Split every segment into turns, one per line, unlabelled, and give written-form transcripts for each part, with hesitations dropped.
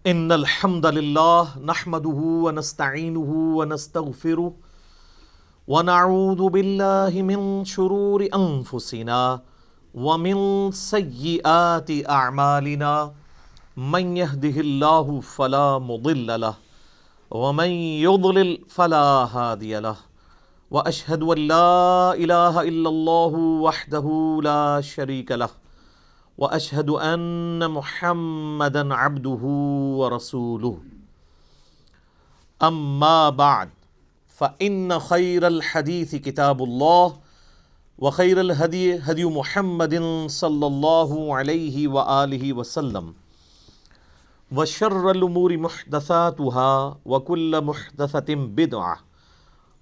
ان الحمد لله نحمده ونستعينه ونستغفره ونعوذ بالله من شرور انفسنا ومن سيئات اعمالنا من يهده الله فلا مضل له ومن يضلل فلا هادي له واشهد ان لا اله الا الله وحده لا شريك له واشهد ان محمدا عبده ورسوله اما بعد فان خير الحديث كتاب الله وخير الهدي هدي محمد صلى الله عليه واله وسلم وشر الامور محدثاتها وكل محدثة بدعة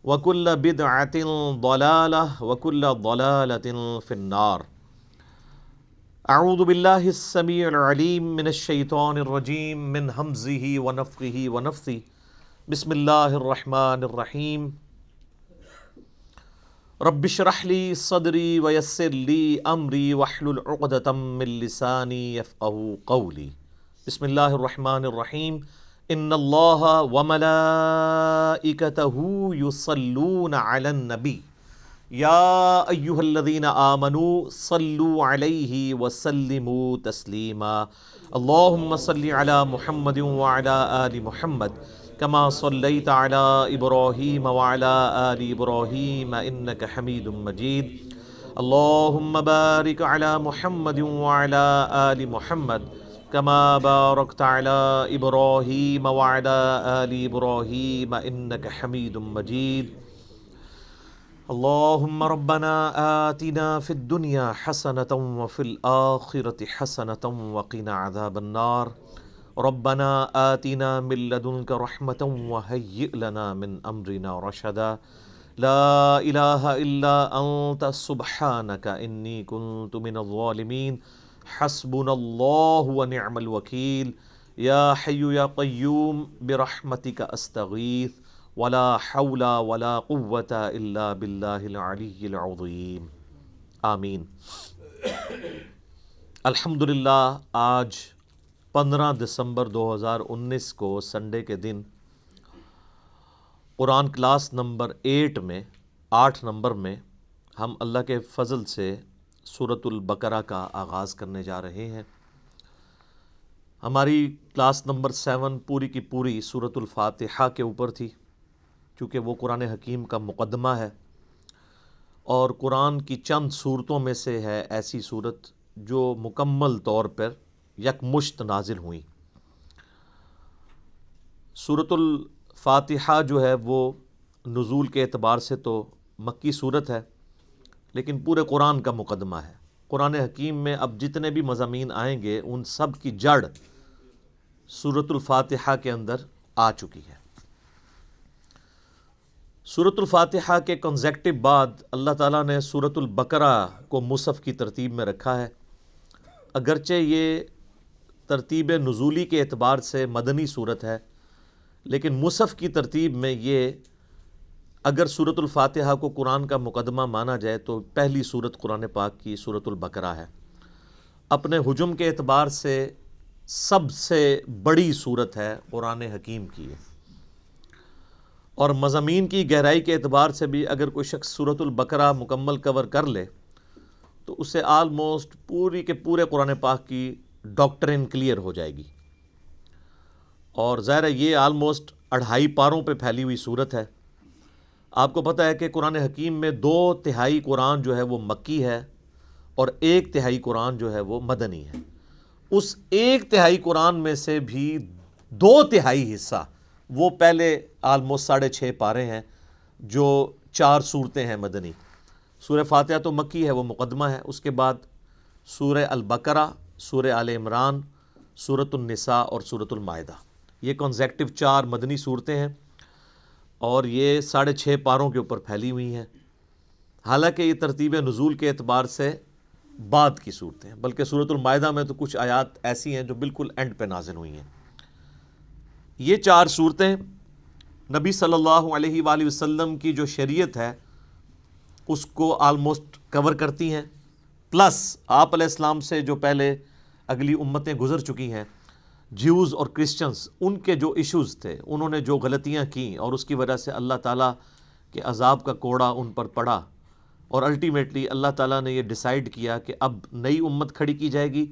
وكل بدعة ضلالة وكل ضلالة في النار. اعوذ باللہ السمیع العلیم من الشیطان الرجیم من ہمزہ ونفخہ ونفثہ بسم اللہ الرحمن الرحیم رب اشرح لی صدری ویسر لی امری واحلل عقدۃ من لسانی یفقہوا قولی. بسم اللہ الرحمن الرحیم ان اللہ وملائکتہ یصلون علی النبی یا ایہا الذین آمنوا صلوا علیہ وسلموا تسلیما. اللہم صل علی محمد وعلی آل محمد کما صلیت علی ابراہیم وعلی آل ابراہیم انک حمید مجید. اللہم بارک علی محمد وعلی آل محمد کما بارکت علی ابراہیم وعلی آل ابراہیم انک حمید مجید. اللہم ربنا آتنا فی الدنیا حسنة وفی الآخرة حسنة وقنا عذاب النار. ربنا آتنا من لدنک رحمة وہیئ لنا من امرنا رشدا. لا الہ الا انت سبحانک انی کنت من الظالمین. حسبنا اللہ ونعم الوکیل. یا حی یا قیوم برحمتک استغیث ولا حول ولا قوة الا باللہ العلی العظیم. آمین. الحمدللہ آج 15 دسمبر 2019 کو سنڈے کے دن قرآن کلاس نمبر 8 نمبر میں ہم اللہ کے فضل سے سورۃ البقرہ کا آغاز کرنے جا رہے ہیں. ہماری کلاس نمبر 7 پوری کی پوری سورۃ الفاتحہ کے اوپر تھی، چونکہ وہ قرآن حکیم کا مقدمہ ہے اور قرآن کی چند صورتوں میں سے ہے ایسی صورت جو مکمل طور پر یکمشت نازل ہوئیں. سورۃ الفاتحہ جو ہے وہ نزول کے اعتبار سے تو مکی صورت ہے، لیکن پورے قرآن کا مقدمہ ہے. قرآن حکیم میں اب جتنے بھی مضامین آئیں گے ان سب کی جڑ سورۃ الفاتحہ کے اندر آ چکی ہے. سورۃ الفاتحہ کے کنزیکٹو بعد اللہ تعالیٰ نے سورۃ البقرہ کو مصحف کی ترتیب میں رکھا ہے. اگرچہ یہ ترتیب نزولی کے اعتبار سے مدنی صورت ہے، لیکن مصحف کی ترتیب میں یہ اگر سورۃ الفاتحہ کو قرآن کا مقدمہ مانا جائے تو پہلی صورت قرآن پاک کی سورۃ البقرہ ہے. اپنے حجم کے اعتبار سے سب سے بڑی صورت ہے قرآن حکیم کی ہے، اور مضامین کی گہرائی کے اعتبار سے بھی اگر کوئی شخص سورۃ البقرہ مکمل کور کر لے تو اسے آلموسٹ پوری کے پورے قرآن پاک کی ڈاکٹرن کلیئر ہو جائے گی. اور ظاہر ہے یہ آلموسٹ 2.5 پاروں پہ پھیلی ہوئی صورت ہے. آپ کو پتہ ہے کہ قرآن حکیم میں 2/3 قرآن جو ہے وہ مکی ہے اور 1/3 قرآن جو ہے وہ مدنی ہے. اس 1/3 قرآن میں سے بھی 2/3 حصہ وہ پہلے آلموسٹ 6.5 پارے ہیں جو 4 صورتیں ہیں مدنی. سورہ فاتحہ تو مکی ہے، وہ مقدمہ ہے. اس کے بعد سورہ البقرہ، سورہ آل عمران، سورۃ النساء اور سورۃ المائدہ، یہ کنزیکٹو 4 مدنی صورتیں ہیں اور یہ 6.5 پاروں کے اوپر پھیلی ہوئی ہیں. حالانکہ یہ ترتیب نزول کے اعتبار سے بعد کی صورتیں ہیں، بلکہ سورۃ المائدہ میں تو کچھ آیات ایسی ہیں جو بالکل اینڈ پہ نازل ہوئی ہیں. یہ 4 صورتیں نبی صلی اللہ علیہ وآلہ وسلم کی جو شریعت ہے اس کو آلموسٹ کور کرتی ہیں، پلس آپ علیہ السلام سے جو پہلے اگلی امتیں گزر چکی ہیں جیوز اور کرسچنز ان کے جو ایشوز تھے، انہوں نے جو غلطیاں کیں اور اس کی وجہ سے اللہ تعالیٰ کے عذاب کا کوڑا ان پر پڑا، اور الٹیمیٹلی اللہ تعالیٰ نے یہ ڈیسائیڈ کیا کہ اب نئی امت کھڑی کی جائے گی،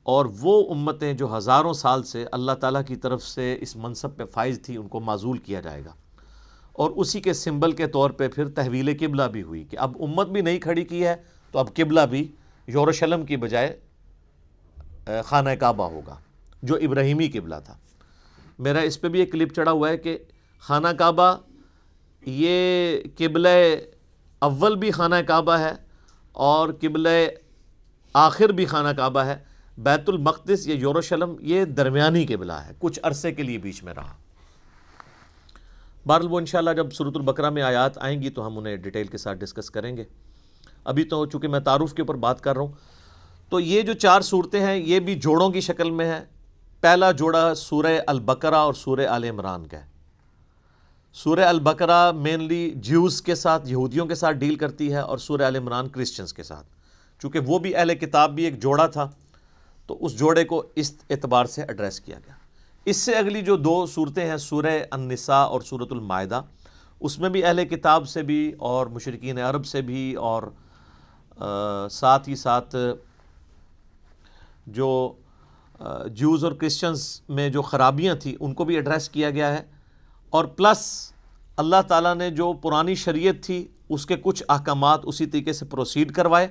اور وہ امتیں جو ہزاروں سال سے اللہ تعالیٰ کی طرف سے اس منصب پہ فائز تھی ان کو معزول کیا جائے گا، اور اسی کے سمبل کے طور پہ پھر تحویل قبلہ بھی ہوئی کہ اب امت بھی نئی کھڑی کی ہے تو اب قبلہ بھی یروشلم کی بجائے خانہ کعبہ ہوگا جو ابراہیمی قبلہ تھا۔ میرا اس پہ بھی ایک کلپ چڑھا ہوا ہے کہ خانہ کعبہ یہ قبلہ اول بھی خانہ کعبہ ہے اور قبلہ آخر بھی خانہ کعبہ ہے، بیت المقدس یا یروشلم یہ درمیانی قبلہ ہے، کچھ عرصے کے لیے بیچ میں رہا۔ بہرحال وہ انشاءاللہ جب سورۃ البقرہ میں آیات آئیں گی تو ہم انہیں ڈیٹیل کے ساتھ ڈسکس کریں گے۔ ابھی تو چونکہ میں تعارف کے اوپر بات کر رہا ہوں، تو یہ جو 4 صورتیں ہیں یہ بھی جوڑوں کی شکل میں ہیں۔ پہلا جوڑا سورہ البقرہ اور سورہ آل عمران کا ہے۔ سورہ البقرہ مینلی جیوز کے ساتھ، یہودیوں کے ساتھ ڈیل کرتی ہے، اور سورہ آل عمران کرسچنز کے ساتھ، چونکہ وہ بھی اہل کتاب بھی ایک جوڑا تھا تو اس جوڑے کو اس اعتبار سے ایڈریس کیا گیا۔ اس سے اگلی جو 2 صورتیں ہیں سورہ النساء اور سورۃ المائدہ، اس میں بھی اہل کتاب سے بھی اور مشرکین عرب سے بھی اور ساتھ ہی ساتھ جو جیوز اور کرسچنز میں جو خرابیاں تھیں ان کو بھی ایڈریس کیا گیا ہے، اور پلس اللہ تعالیٰ نے جو پرانی شریعت تھی اس کے کچھ احکامات اسی طریقے سے پروسیڈ کروائے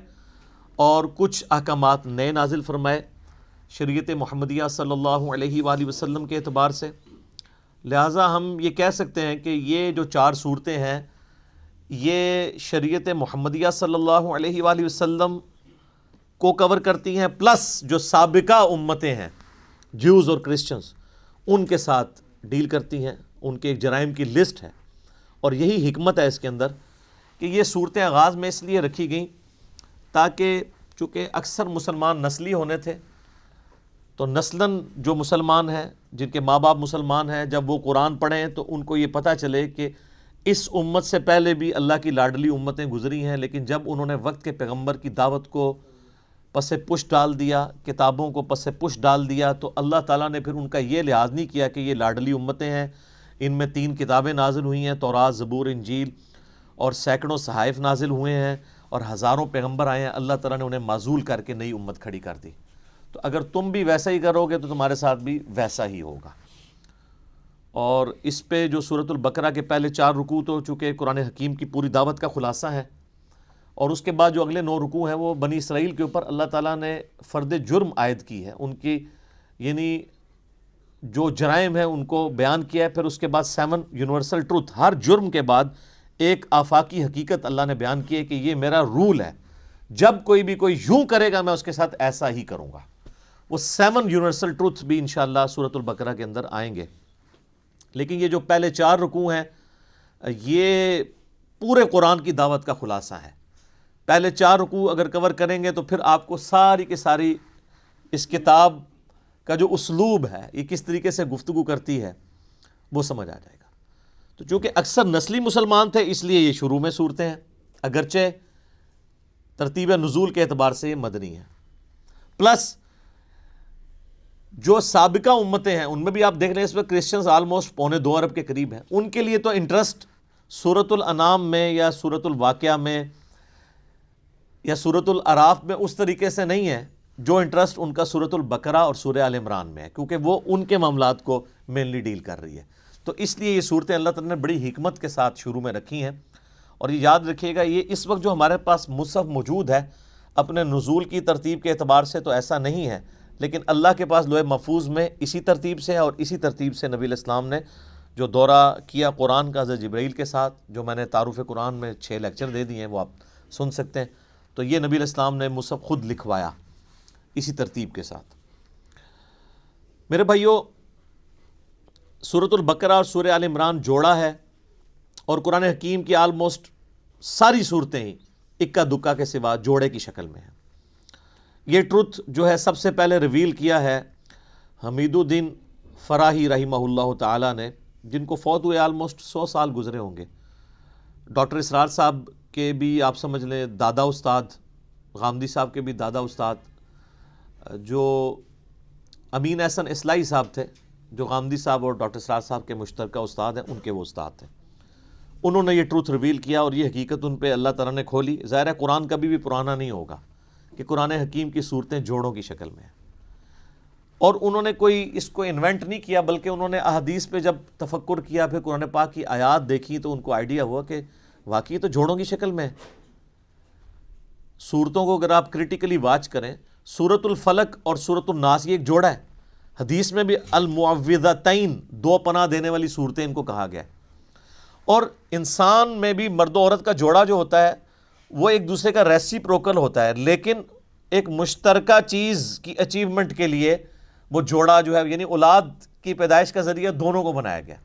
اور کچھ احکامات نئے نازل فرمائے شریعت محمدیہ صلی اللہ علیہ وآلہ وسلم کے اعتبار سے۔ لہٰذا ہم یہ کہہ سکتے ہیں کہ یہ جو 4 صورتیں ہیں یہ شریعت محمدیہ صلی اللہ علیہ وآلہ وسلم کو کور کرتی ہیں، پلس جو سابقہ امتیں ہیں جیوز اور کرسچنز ان کے ساتھ ڈیل کرتی ہیں، ان کے ایک جرائم کی لسٹ ہے۔ اور یہی حکمت ہے اس کے اندر کہ یہ صورتیں آغاز میں اس لیے رکھی گئیں تاکہ چونکہ اکثر مسلمان نسلی ہونے تھے، تو نسلاً جو مسلمان ہیں جن کے ماں باپ مسلمان ہیں جب وہ قرآن پڑھیں تو ان کو یہ پتہ چلے کہ اس امت سے پہلے بھی اللہ کی لاڈلی امتیں گزری ہیں، لیکن جب انہوں نے وقت کے پیغمبر کی دعوت کو پس پش ڈال دیا، کتابوں کو پس پش ڈال دیا، تو اللہ تعالیٰ نے پھر ان کا یہ لحاظ نہیں کیا کہ یہ لاڈلی امتیں ہیں، ان میں 3 کتابیں نازل ہوئی ہیں، تورات، زبور، انجیل، اور سینکڑوں صحائف نازل ہوئے ہیں اور ہزاروں پیغمبر آئے ہیں، اللہ تعالیٰ نے انہیں معزول کر کے نئی امت کھڑی کر دی۔ تو اگر تم بھی ویسا ہی کرو گے تو تمہارے ساتھ بھی ویسا ہی ہوگا۔ اور اس پہ جو سورۃ البقرہ کے پہلے 4 رکوع تو چونکہ قرآن حکیم کی پوری دعوت کا خلاصہ ہے، اور اس کے بعد جو اگلے 9 رکوع ہیں وہ بنی اسرائیل کے اوپر اللہ تعالیٰ نے فرد جرم عائد کی ہے، ان کی یعنی جو جرائم ہیں ان کو بیان کیا ہے، پھر اس کے بعد 7 یونیورسل ٹروتھ، ہر جرم کے بعد ایک آفاقی حقیقت اللہ نے بیان کی ہے کہ یہ میرا رول ہے، جب کوئی بھی کوئی یوں کرے گا میں اس کے ساتھ ایسا ہی کروں گا۔ وہ 7 یونیورسل ٹروتھ بھی انشاءاللہ سورۃ البقرہ کے اندر آئیں گے، لیکن یہ جو پہلے 4 رکوع ہیں یہ پورے قرآن کی دعوت کا خلاصہ ہے۔ پہلے 4 رکوع اگر کور کریں گے تو پھر آپ کو ساری کی ساری اس کتاب کا جو اسلوب ہے، یہ کس طریقے سے گفتگو کرتی ہے، وہ سمجھ آ جائے گا۔ تو چونکہ اکثر نسلی مسلمان تھے اس لیے یہ شروع میں صورتیں ہیں، اگرچہ ترتیب نزول کے اعتبار سے یہ مدنی ہے۔ پلس جو سابقہ امتیں ہیں ان میں بھی آپ دیکھ رہے ہیں اس وقت کرسچنز آلموسٹ 2.25 ارب کے قریب ہیں، ان کے لیے تو انٹرسٹ سورۃ الانعام میں یا سورۃ الواقعہ میں یا سورۃ الاعراف میں اس طریقے سے نہیں ہے جو انٹرسٹ ان کا سورۃ البقرہ اور سورہ آل عمران میں ہے، کیونکہ وہ ان کے معاملات کو مینلی ڈیل کر رہی ہے۔ تو اس لیے یہ صورتیں اللہ تعالیٰ نے بڑی حکمت کے ساتھ شروع میں رکھی ہیں، اور یہ یاد رکھیے گا یہ اس وقت جو ہمارے پاس مصحف موجود ہے اپنے نزول کی ترتیب کے اعتبار سے تو ایسا نہیں ہے، لیکن اللہ کے پاس لوح محفوظ میں اسی ترتیب سے ہے، اور اسی ترتیب سے نبی علیہ السلام نے جو دورہ کیا قرآن کا حضرت جبرائیل کے ساتھ، جو میں نے تعارف قرآن میں 6 لیکچر دے دیے ہیں وہ آپ سن سکتے ہیں، تو یہ نبی علیہ السلام نے مصحف خود لکھوایا اسی ترتیب کے ساتھ۔ میرے بھائیو، سورۃ البقرہ اور سورہ آل عمران جوڑا ہے، اور قرآن حکیم کی آلموسٹ ساری صورتیں ہی اکا دکا کے سوا جوڑے کی شکل میں ہیں۔ یہ ٹروتھ جو ہے سب سے پہلے ریویل کیا ہے حمید الدین فراہی رحمہ اللہ تعالیٰ نے، جن کو فوت ہوئے آلموسٹ 100 سال گزرے ہوں گے۔ ڈاکٹر اسرار صاحب کے بھی آپ سمجھ لیں دادا استاد، غامدی صاحب کے بھی دادا استاد، جو امین احسن اصلاحی صاحب تھے جو غامدی صاحب اور ڈاکٹر سراج صاحب کے مشترکہ استاد ہیں، ان کے وہ استاد تھے. انہوں نے یہ ٹروتھ ریویل کیا اور یہ حقیقت ان پہ اللہ تعالیٰ نے کھولی. ظاہر ہے قرآن کبھی بھی پرانا نہیں ہوگا کہ قرآن حکیم کی صورتیں جوڑوں کی شکل میں ہیں، اور انہوں نے کوئی اس کو انوینٹ نہیں کیا، بلکہ انہوں نے احادیث پہ جب تفکر کیا، پھر قرآن پاک کی آیات دیکھی تو ان کو آئیڈیا ہوا کہ واقعی تو جوڑوں کی شکل میں ہے. صورتوں کو اگر آپ کریٹیکلی واچ کریں، سورۃ الفلق اور سورۃ الناس یہ ایک جوڑا ہے. حدیث میں بھی المعوذتین، دو پناہ دینے والی صورتیں ان کو کہا گیا ہے. اور انسان میں بھی مرد و عورت کا جوڑا جو ہوتا ہے وہ ایک دوسرے کا ریسیپروکل ہوتا ہے، لیکن ایک مشترکہ چیز کی اچیومنٹ کے لیے وہ جوڑا جو ہے یعنی اولاد کی پیدائش کا ذریعہ دونوں کو بنایا گیا.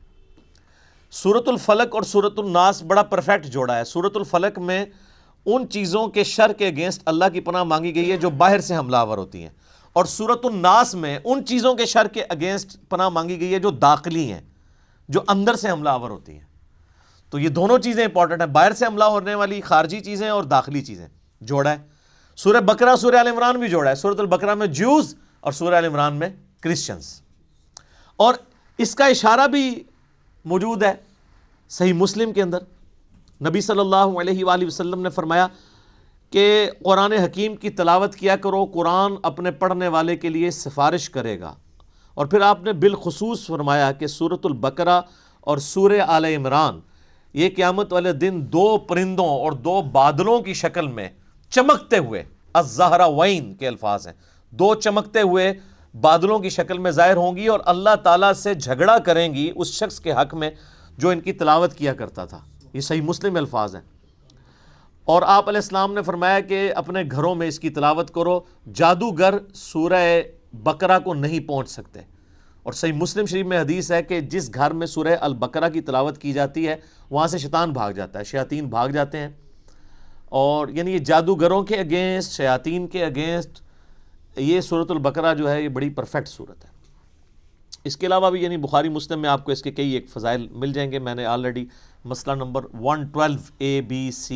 سورۃ الفلق اور سورۃ الناس بڑا پرفیکٹ جوڑا ہے. سورۃ الفلق میں ان چیزوں کے شر کے اگینسٹ اللہ کی پناہ مانگی گئی ہے جو باہر سے حملہ آور ہوتی ہیں، اور سورۃ الناس میں ان چیزوں کے شر کے اگینسٹ پناہ مانگی گئی ہے جو داخلی ہیں، جو اندر سے حملہ آور ہوتی ہیں. تو یہ دونوں چیزیں امپورٹنٹ ہیں، باہر سے حملہ ہونے والی خارجی چیزیں اور داخلی چیزیں. جوڑا ہے. سورہ بقرہ سورہ آل عمران بھی جوڑا ہے. سورۃ البقرہ میں جوز اور سورہ آل عمران میں کرسچنز. اور اس کا اشارہ بھی موجود ہے صحیح مسلم کے اندر. نبی صلی اللہ علیہ وآلہ وسلم نے فرمایا کہ قرآن حکیم کی تلاوت کیا کرو، قرآن اپنے پڑھنے والے کے لیے سفارش کرے گا. اور پھر آپ نے بالخصوص فرمایا کہ سورۃ البقرہ اور سورہ آل عمران یہ قیامت والے دن دو پرندوں اور دو بادلوں کی شکل میں چمکتے ہوئے، الزہراوین کے الفاظ ہیں، دو چمکتے ہوئے بادلوں کی شکل میں ظاہر ہوں گی اور اللہ تعالیٰ سے جھگڑا کریں گی اس شخص کے حق میں جو ان کی تلاوت کیا کرتا تھا. یہ صحیح مسلم الفاظ ہیں. اور آپ علیہ السلام نے فرمایا کہ اپنے گھروں میں اس کی تلاوت کرو، جادوگر سورہ بقرہ کو نہیں پہنچ سکتے. اور صحیح مسلم شریف میں حدیث ہے کہ جس گھر میں سورہ البقرہ کی تلاوت کی جاتی ہے وہاں سے شیطان بھاگ جاتا ہے، شیاطین بھاگ جاتے ہیں. اور یعنی یہ جادوگروں کے اگینسٹ، شیاطین کے اگینسٹ یہ سورۃ البقرہ جو ہے یہ بڑی پرفیکٹ صورت ہے. اس کے علاوہ بھی یعنی بخاری مسلم میں آپ کو اس کے کئی ایک فضائل مل جائیں گے. میں نے آلریڈی مسئلہ نمبر 112 ABC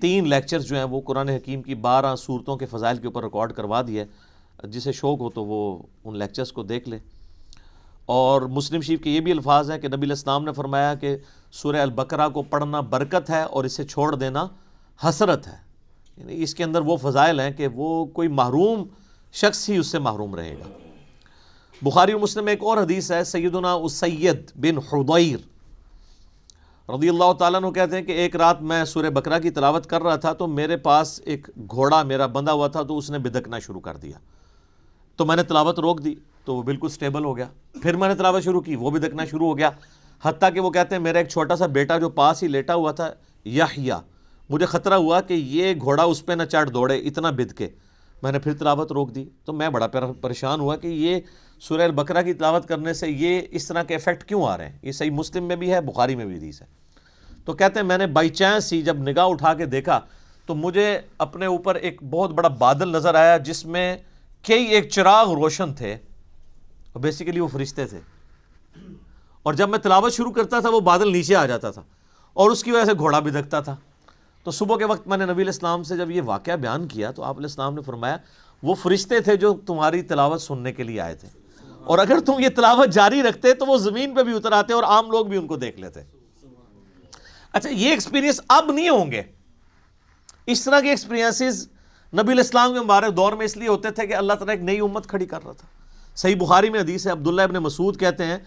3 لیکچرز جو ہیں وہ قرآن حکیم کی 12 صورتوں کے فضائل کے اوپر ریکارڈ کروا دیا ہے. جسے شوق ہو تو وہ ان لیکچرز کو دیکھ لے. اور مسلم شریف کے یہ بھی الفاظ ہیں کہ نبی علیہ السلام نے فرمایا کہ سورہ البقرہ کو پڑھنا برکت ہے اور اسے چھوڑ دینا حسرت ہے. یعنی اس کے اندر وہ فضائل ہیں کہ وہ کوئی محروم شخص ہی اس سے محروم رہے گا. بخاری و مسلم میں ایک اور حدیث ہے، سیدنا اسید بن حضیر رضی اللہ تعالیٰ عنہ کہتے ہیں کہ ایک رات میں سورہ بقرہ کی تلاوت کر رہا تھا تو میرے پاس ایک گھوڑا میرا بندھا ہوا تھا تو اس نے بدکنا شروع کر دیا. تو میں نے تلاوت روک دی تو وہ بالکل سٹیبل ہو گیا. پھر میں نے تلاوت شروع کی، وہ بدکنا شروع ہو گیا. حتیٰ کہ وہ کہتے ہیں میرا ایک چھوٹا سا بیٹا جو پاس ہی لیٹا ہوا تھا یحییٰ، مجھے خطرہ ہوا کہ یہ گھوڑا اس پہ نہ چڑھ دوڑے، اتنا بدکے. میں نے پھر تلاوت روک دی تو میں بڑا پریشان ہوا کہ یہ سورہ البقرہ کی تلاوت کرنے سے یہ اس طرح کے ایفیکٹ کیوں آ رہے ہیں. یہ صحیح مسلم میں بھی ہے، بخاری میں بھی حدیث ہے. تو کہتے ہیں میں نے بائی چانس ہی جب نگاہ اٹھا کے دیکھا تو مجھے اپنے اوپر ایک بہت بڑا بادل نظر آیا جس میں کئی ایک چراغ روشن تھے، اور بیسیکلی وہ فرشتے تھے. اور جب میں تلاوت شروع کرتا تھا وہ بادل نیچے آ جاتا تھا اور اس کی وجہ سے گھوڑا بدکتا تھا. تو صبح کے وقت میں نے نبی علیہ السلام سے جب یہ واقعہ بیان کیا تو آپ علیہ السلام نے فرمایا وہ فرشتے تھے جو تمہاری تلاوت سننے کے لیے آئے تھے، اور اگر تم یہ تلاوت جاری رکھتے تو وہ زمین پہ بھی اتر آتے اور عام لوگ بھی ان کو دیکھ لیتے. اچھا یہ ایکسپیرینس اب نہیں ہوں گے. اس طرح کے ایکسپیرینسز نبی علیہ السلام کے مبارک دور میں اس لیے ہوتے تھے کہ اللہ تعالیٰ ایک نئی امت کھڑی کر رہا تھا. صحیح بخاری میں حدیث ہے، عبداللہ ابن مسعود کہتے ہیں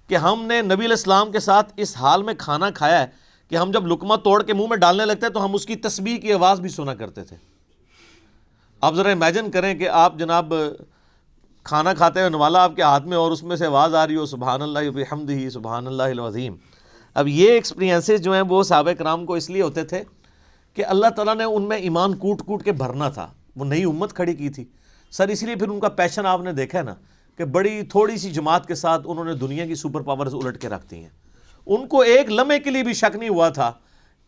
کہ ہم نے نبی علیہ السلام کے ساتھ اس حال میں کھانا کھایا ہے کہ ہم جب لقمہ توڑ کے منہ میں ڈالنے لگتے تو ہم اس کی تسبیح کی آواز بھی سنا کرتے تھے. آپ ذرا امیجن کریں کہ آپ جناب کھانا کھاتے ہوئے نوالا آپ کے ہاتھ میں اور اس میں سے آواز آ رہی ہو سبحان اللہ وبحمدہ سبحان اللہ العظیم. اب یہ ایکسپیرینسز جو ہیں وہ صحابہ کرام کو اس لیے ہوتے تھے کہ اللہ تعالیٰ نے ان میں ایمان کوٹ کوٹ کے بھرنا تھا. وہ نئی امت کھڑی کی تھی سر، اس لیے پھر ان کا پیشن آپ نے دیکھا ہے نا کہ بڑی تھوڑی سی جماعت کے ساتھ انہوں نے دنیا کی سپر پاورز الٹ کے رکھ دی ہیں. ان کو ایک لمحے کے لیے بھی شک نہیں ہوا تھا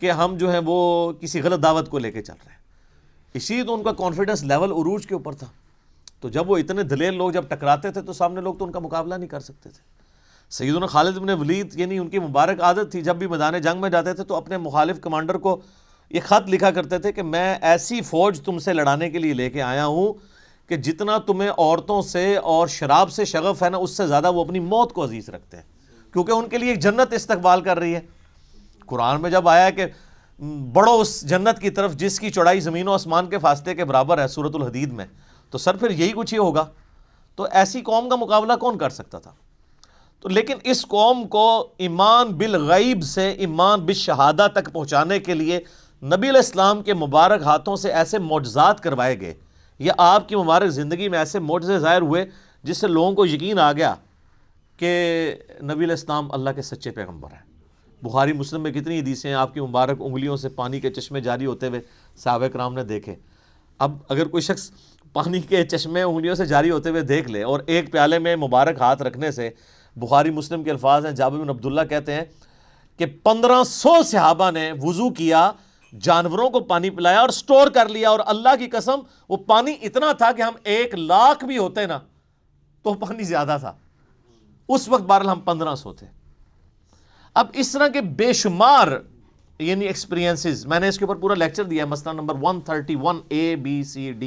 کہ ہم جو ہیں وہ کسی غلط دعوت کو لے کے چل رہے ہیں. اسی لیے تو ان کا کانفیڈنس لیول عروج کے اوپر تھا. تو جب وہ اتنے دلیر لوگ جب ٹکراتے تھے تو سامنے لوگ تو ان کا مقابلہ نہیں کر سکتے تھے. سیدنا خالد بن ولید یعنی ان کی مبارک عادت تھی جب بھی میدان جنگ میں جاتے تھے تو اپنے مخالف کمانڈر کو یہ خط لکھا کرتے تھے کہ میں ایسی فوج تم سے لڑانے کے لیے لے کے آیا ہوں کہ جتنا تمہیں عورتوں سے اور شراب سے شغف ہے نا، اس سے زیادہ وہ اپنی موت کو عزیز رکھتے ہیں، کیونکہ ان کے لیے ایک جنت استقبال کر رہی ہے۔ قرآن میں جب آیا کہ بڑھو اس جنت کی طرف جس کی چوڑائی زمین و آسمان کے فاصلے کے برابر ہے، سورۃ الحدید میں، تو سر پھر یہی کچھ ہی ہوگا۔ تو ایسی قوم کا مقابلہ کون کر سکتا تھا؟ تو لیکن اس قوم کو ایمان بالغیب سے ایمان بالشہادہ تک پہنچانے کے لیے نبی علیہ السلام کے مبارک ہاتھوں سے ایسے معجزات کروائے گئے، یا آپ کی مبارک زندگی میں ایسے معجزے ظاہر ہوئے جس سے لوگوں کو یقین آ گیا کہ نبی علیہ السلام اللہ کے سچے پیغمبر ہیں۔ بخاری مسلم میں کتنی حدیثیں ہیں آپ کی مبارک انگلیوں سے پانی کے چشمے جاری ہوتے ہوئے صحابہ کرام نے دیکھے۔ اب اگر کوئی شخص پانی کے چشمے انگلیوں سے جاری ہوتے ہوئے دیکھ لے، اور ایک پیالے میں مبارک ہاتھ رکھنے سے، بخاری مسلم کے الفاظ ہیں، جابر بن عبداللہ کہتے ہیں کہ 1500 صحابہ نے وضو کیا، جانوروں کو پانی پلایا اور سٹور کر لیا، اور اللہ کی قسم وہ پانی اتنا تھا کہ ہم 1,00,000 بھی ہوتے نا تو پانی زیادہ تھا۔ اس وقت بہرحال ہم 1500 تھے۔ اب اس طرح کے بے شمار یعنی ایکسپیرینسز، میں نے اس کے اوپر پورا لیکچر دیا ہے، مسئلہ نمبر 131 ABCD،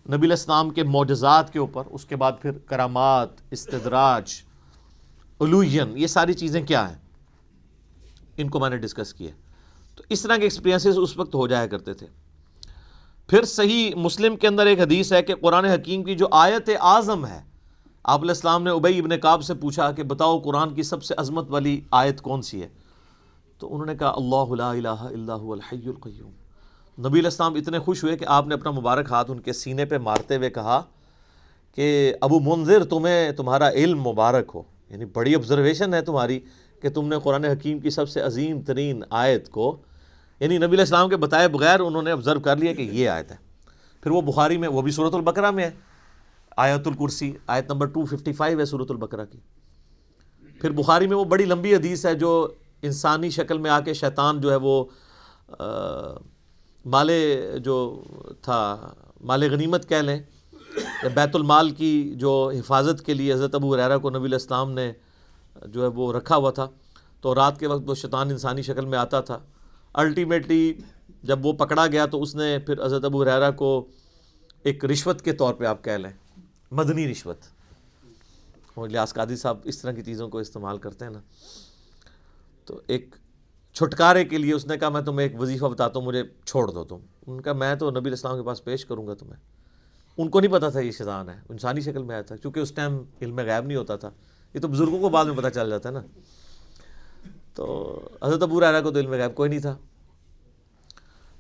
نبی علیہ السلام کے معجزات کے اوپر، اس کے بعد پھر کرامات، استدراج، علوین، یہ ساری چیزیں کیا ہیں، ان کو میں نے ڈسکس کیا۔ تو اس طرح کے ایکسپیرینسز اس وقت ہو جایا کرتے تھے۔ پھر صحیح مسلم کے اندر ایک حدیث ہے کہ قرآن حکیم کی جو آیت اعظم ہے، آپ علیہ السلام نے ابی ابن کعب سے پوچھا کہ بتاؤ قرآن کی سب سے عظمت والی آیت کون سی ہے؟ تو انہوں نے کہا اللہ لا الہ الا هو الحی القیوم۔ نبی علیہ السلام اتنے خوش ہوئے کہ آپ نے اپنا مبارک ہاتھ ان کے سینے پہ مارتے ہوئے کہا کہ ابو منذر، تمہیں تمہارا علم مبارک ہو، یعنی بڑی آبزرویشن ہے تمہاری کہ تم نے قرآن حکیم کی سب سے عظیم ترین آیت کو، یعنی نبی علیہ السلام کے بتائے بغیر انہوں نے آبزرو کر لیا کہ یہ آیت ہے۔ پھر وہ بخاری میں، وہ بھی سورۃ البقرہ میں ہے، آیت الکرسی، آیت نمبر 255 ہے سورۃ البقرہ کی۔ پھر بخاری میں وہ بڑی لمبی حدیث ہے جو انسانی شکل میں آ کے شیطان جو ہے وہ مال جو تھا، مال غنیمت کہہ لیں، بیت المال کی جو حفاظت کے لیے حضرت ابو ہریرہ کو نبی علیہ السلام نے جو ہے وہ رکھا ہوا تھا، تو رات کے وقت وہ شیطان انسانی شکل میں آتا تھا۔ الٹیمیٹلی جب وہ پکڑا گیا تو اس نے پھر حضرت ابو ہریرہ کو ایک رشوت کے طور پہ آپ کہہ لیں، مدنی رشوت، اور الیاس قادری صاحب اس طرح کی چیزوں کو استعمال کرتے ہیں نا، تو ایک چھٹکارے کے لیے اس نے کہا میں تمہیں ایک وظیفہ بتاتا ہوں، مجھے چھوڑ دو تم۔ ان کا میں تو نبی علیہ السلام کے پاس پیش کروں گا تمہیں۔ ان کو نہیں پتا تھا یہ شیطان ہے، انسانی شکل میں آیا تھا، کیونکہ اس ٹائم علم غیب نہیں ہوتا تھا، یہ تو بزرگوں کو بعد میں پتہ چل جاتا ہے نا۔ تو حضرت ابو ہریرہ کو تو علم غیب کوئی نہیں تھا۔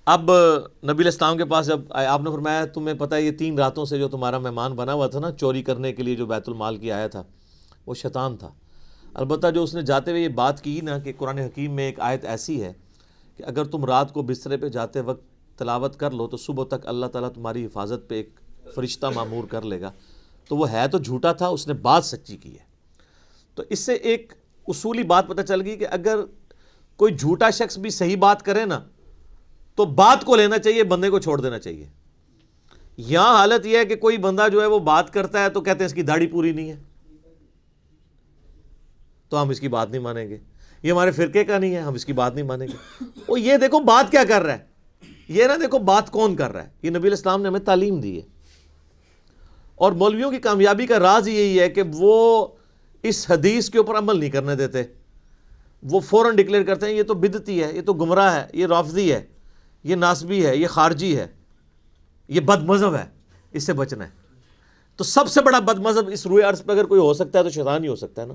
اب نبی علیہ السلام کے پاس جب آئے، آپ نے فرمایا تمہیں پتہ ہے یہ 3 راتوں سے جو تمہارا مہمان بنا ہوا تھا نا چوری کرنے کے لیے، جو بیت المال کی آیا تھا، وہ شیطان تھا۔ البتہ جو اس نے جاتے ہوئے یہ بات کی نا کہ قرآن حکیم میں ایک آیت ایسی ہے کہ اگر تم رات کو بسترے پہ جاتے وقت تلاوت کر لو تو صبح تک اللہ تعالیٰ تمہاری حفاظت پہ ایک فرشتہ معمور کر لے گا، تو وہ ہے تو جھوٹا تھا، اس نے بات سچی کی ہے۔ تو اس سے ایک اصولی بات پتہ چل گئی کہ اگر کوئی جھوٹا شخص بھی صحیح بات کرے نا تو بات کو لینا چاہیے، بندے کو چھوڑ دینا چاہیے۔ یہاں حالت یہ ہے کہ کوئی بندہ جو ہے وہ بات کرتا ہے تو کہتے ہیں اس کی داڑھی پوری نہیں ہے تو ہم اس کی بات نہیں مانیں گے، یہ ہمارے فرقے کا نہیں ہے ہم اس کی بات نہیں مانیں گے۔ وہ یہ دیکھو بات کیا کر رہا ہے، یہ نہ دیکھو بات کون کر رہا ہے۔ یہ نبی علیہ السلام نے ہمیں تعلیم دی ہے، اور مولویوں کی کامیابی کا راز یہی ہے کہ وہ اس حدیث کے اوپر عمل نہیں کرنے دیتے، وہ فوراً ڈکلیئر کرتے ہیں یہ تو بدعتی ہے، یہ تو گمراہ ہے، یہ رافضی ہے، یہ ناسبی ہے، یہ خارجی ہے، یہ بد مذہب ہے، اس سے بچنا ہے۔ تو سب سے بڑا بد مذہب اس روئے عرض پہ اگر کوئی ہو سکتا ہے تو شیطان ہی ہو سکتا ہے نا،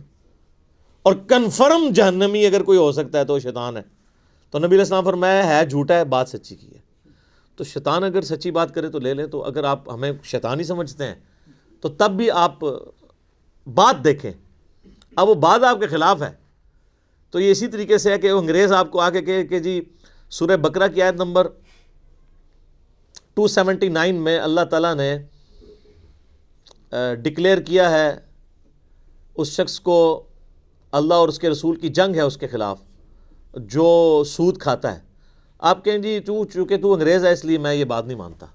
اور کنفرم جہنمی اگر کوئی ہو سکتا ہے تو وہ شیطان ہے۔ تو نبی علیہ السلام فرمایا ہے جھوٹا ہے، بات سچی کی ہے۔ تو شیطان اگر سچی بات کرے تو لے لیں، تو اگر آپ ہمیں شیطان ہی سمجھتے ہیں تو تب بھی آپ بات دیکھیں، اب وہ بات آپ کے خلاف ہے تو یہ اسی طریقے سے ہے کہ وہ انگریز آپ کو آ کے کہے کہ جی سورہ بقرہ کی آیت نمبر 279 میں اللہ تعالیٰ نے ڈکلیئر کیا ہے اس شخص کو، اللہ اور اس کے رسول کی جنگ ہے اس کے خلاف جو سود کھاتا ہے۔ آپ کہیں جی چونکہ تو انگریز ہے اس لیے میں یہ بات نہیں مانتا،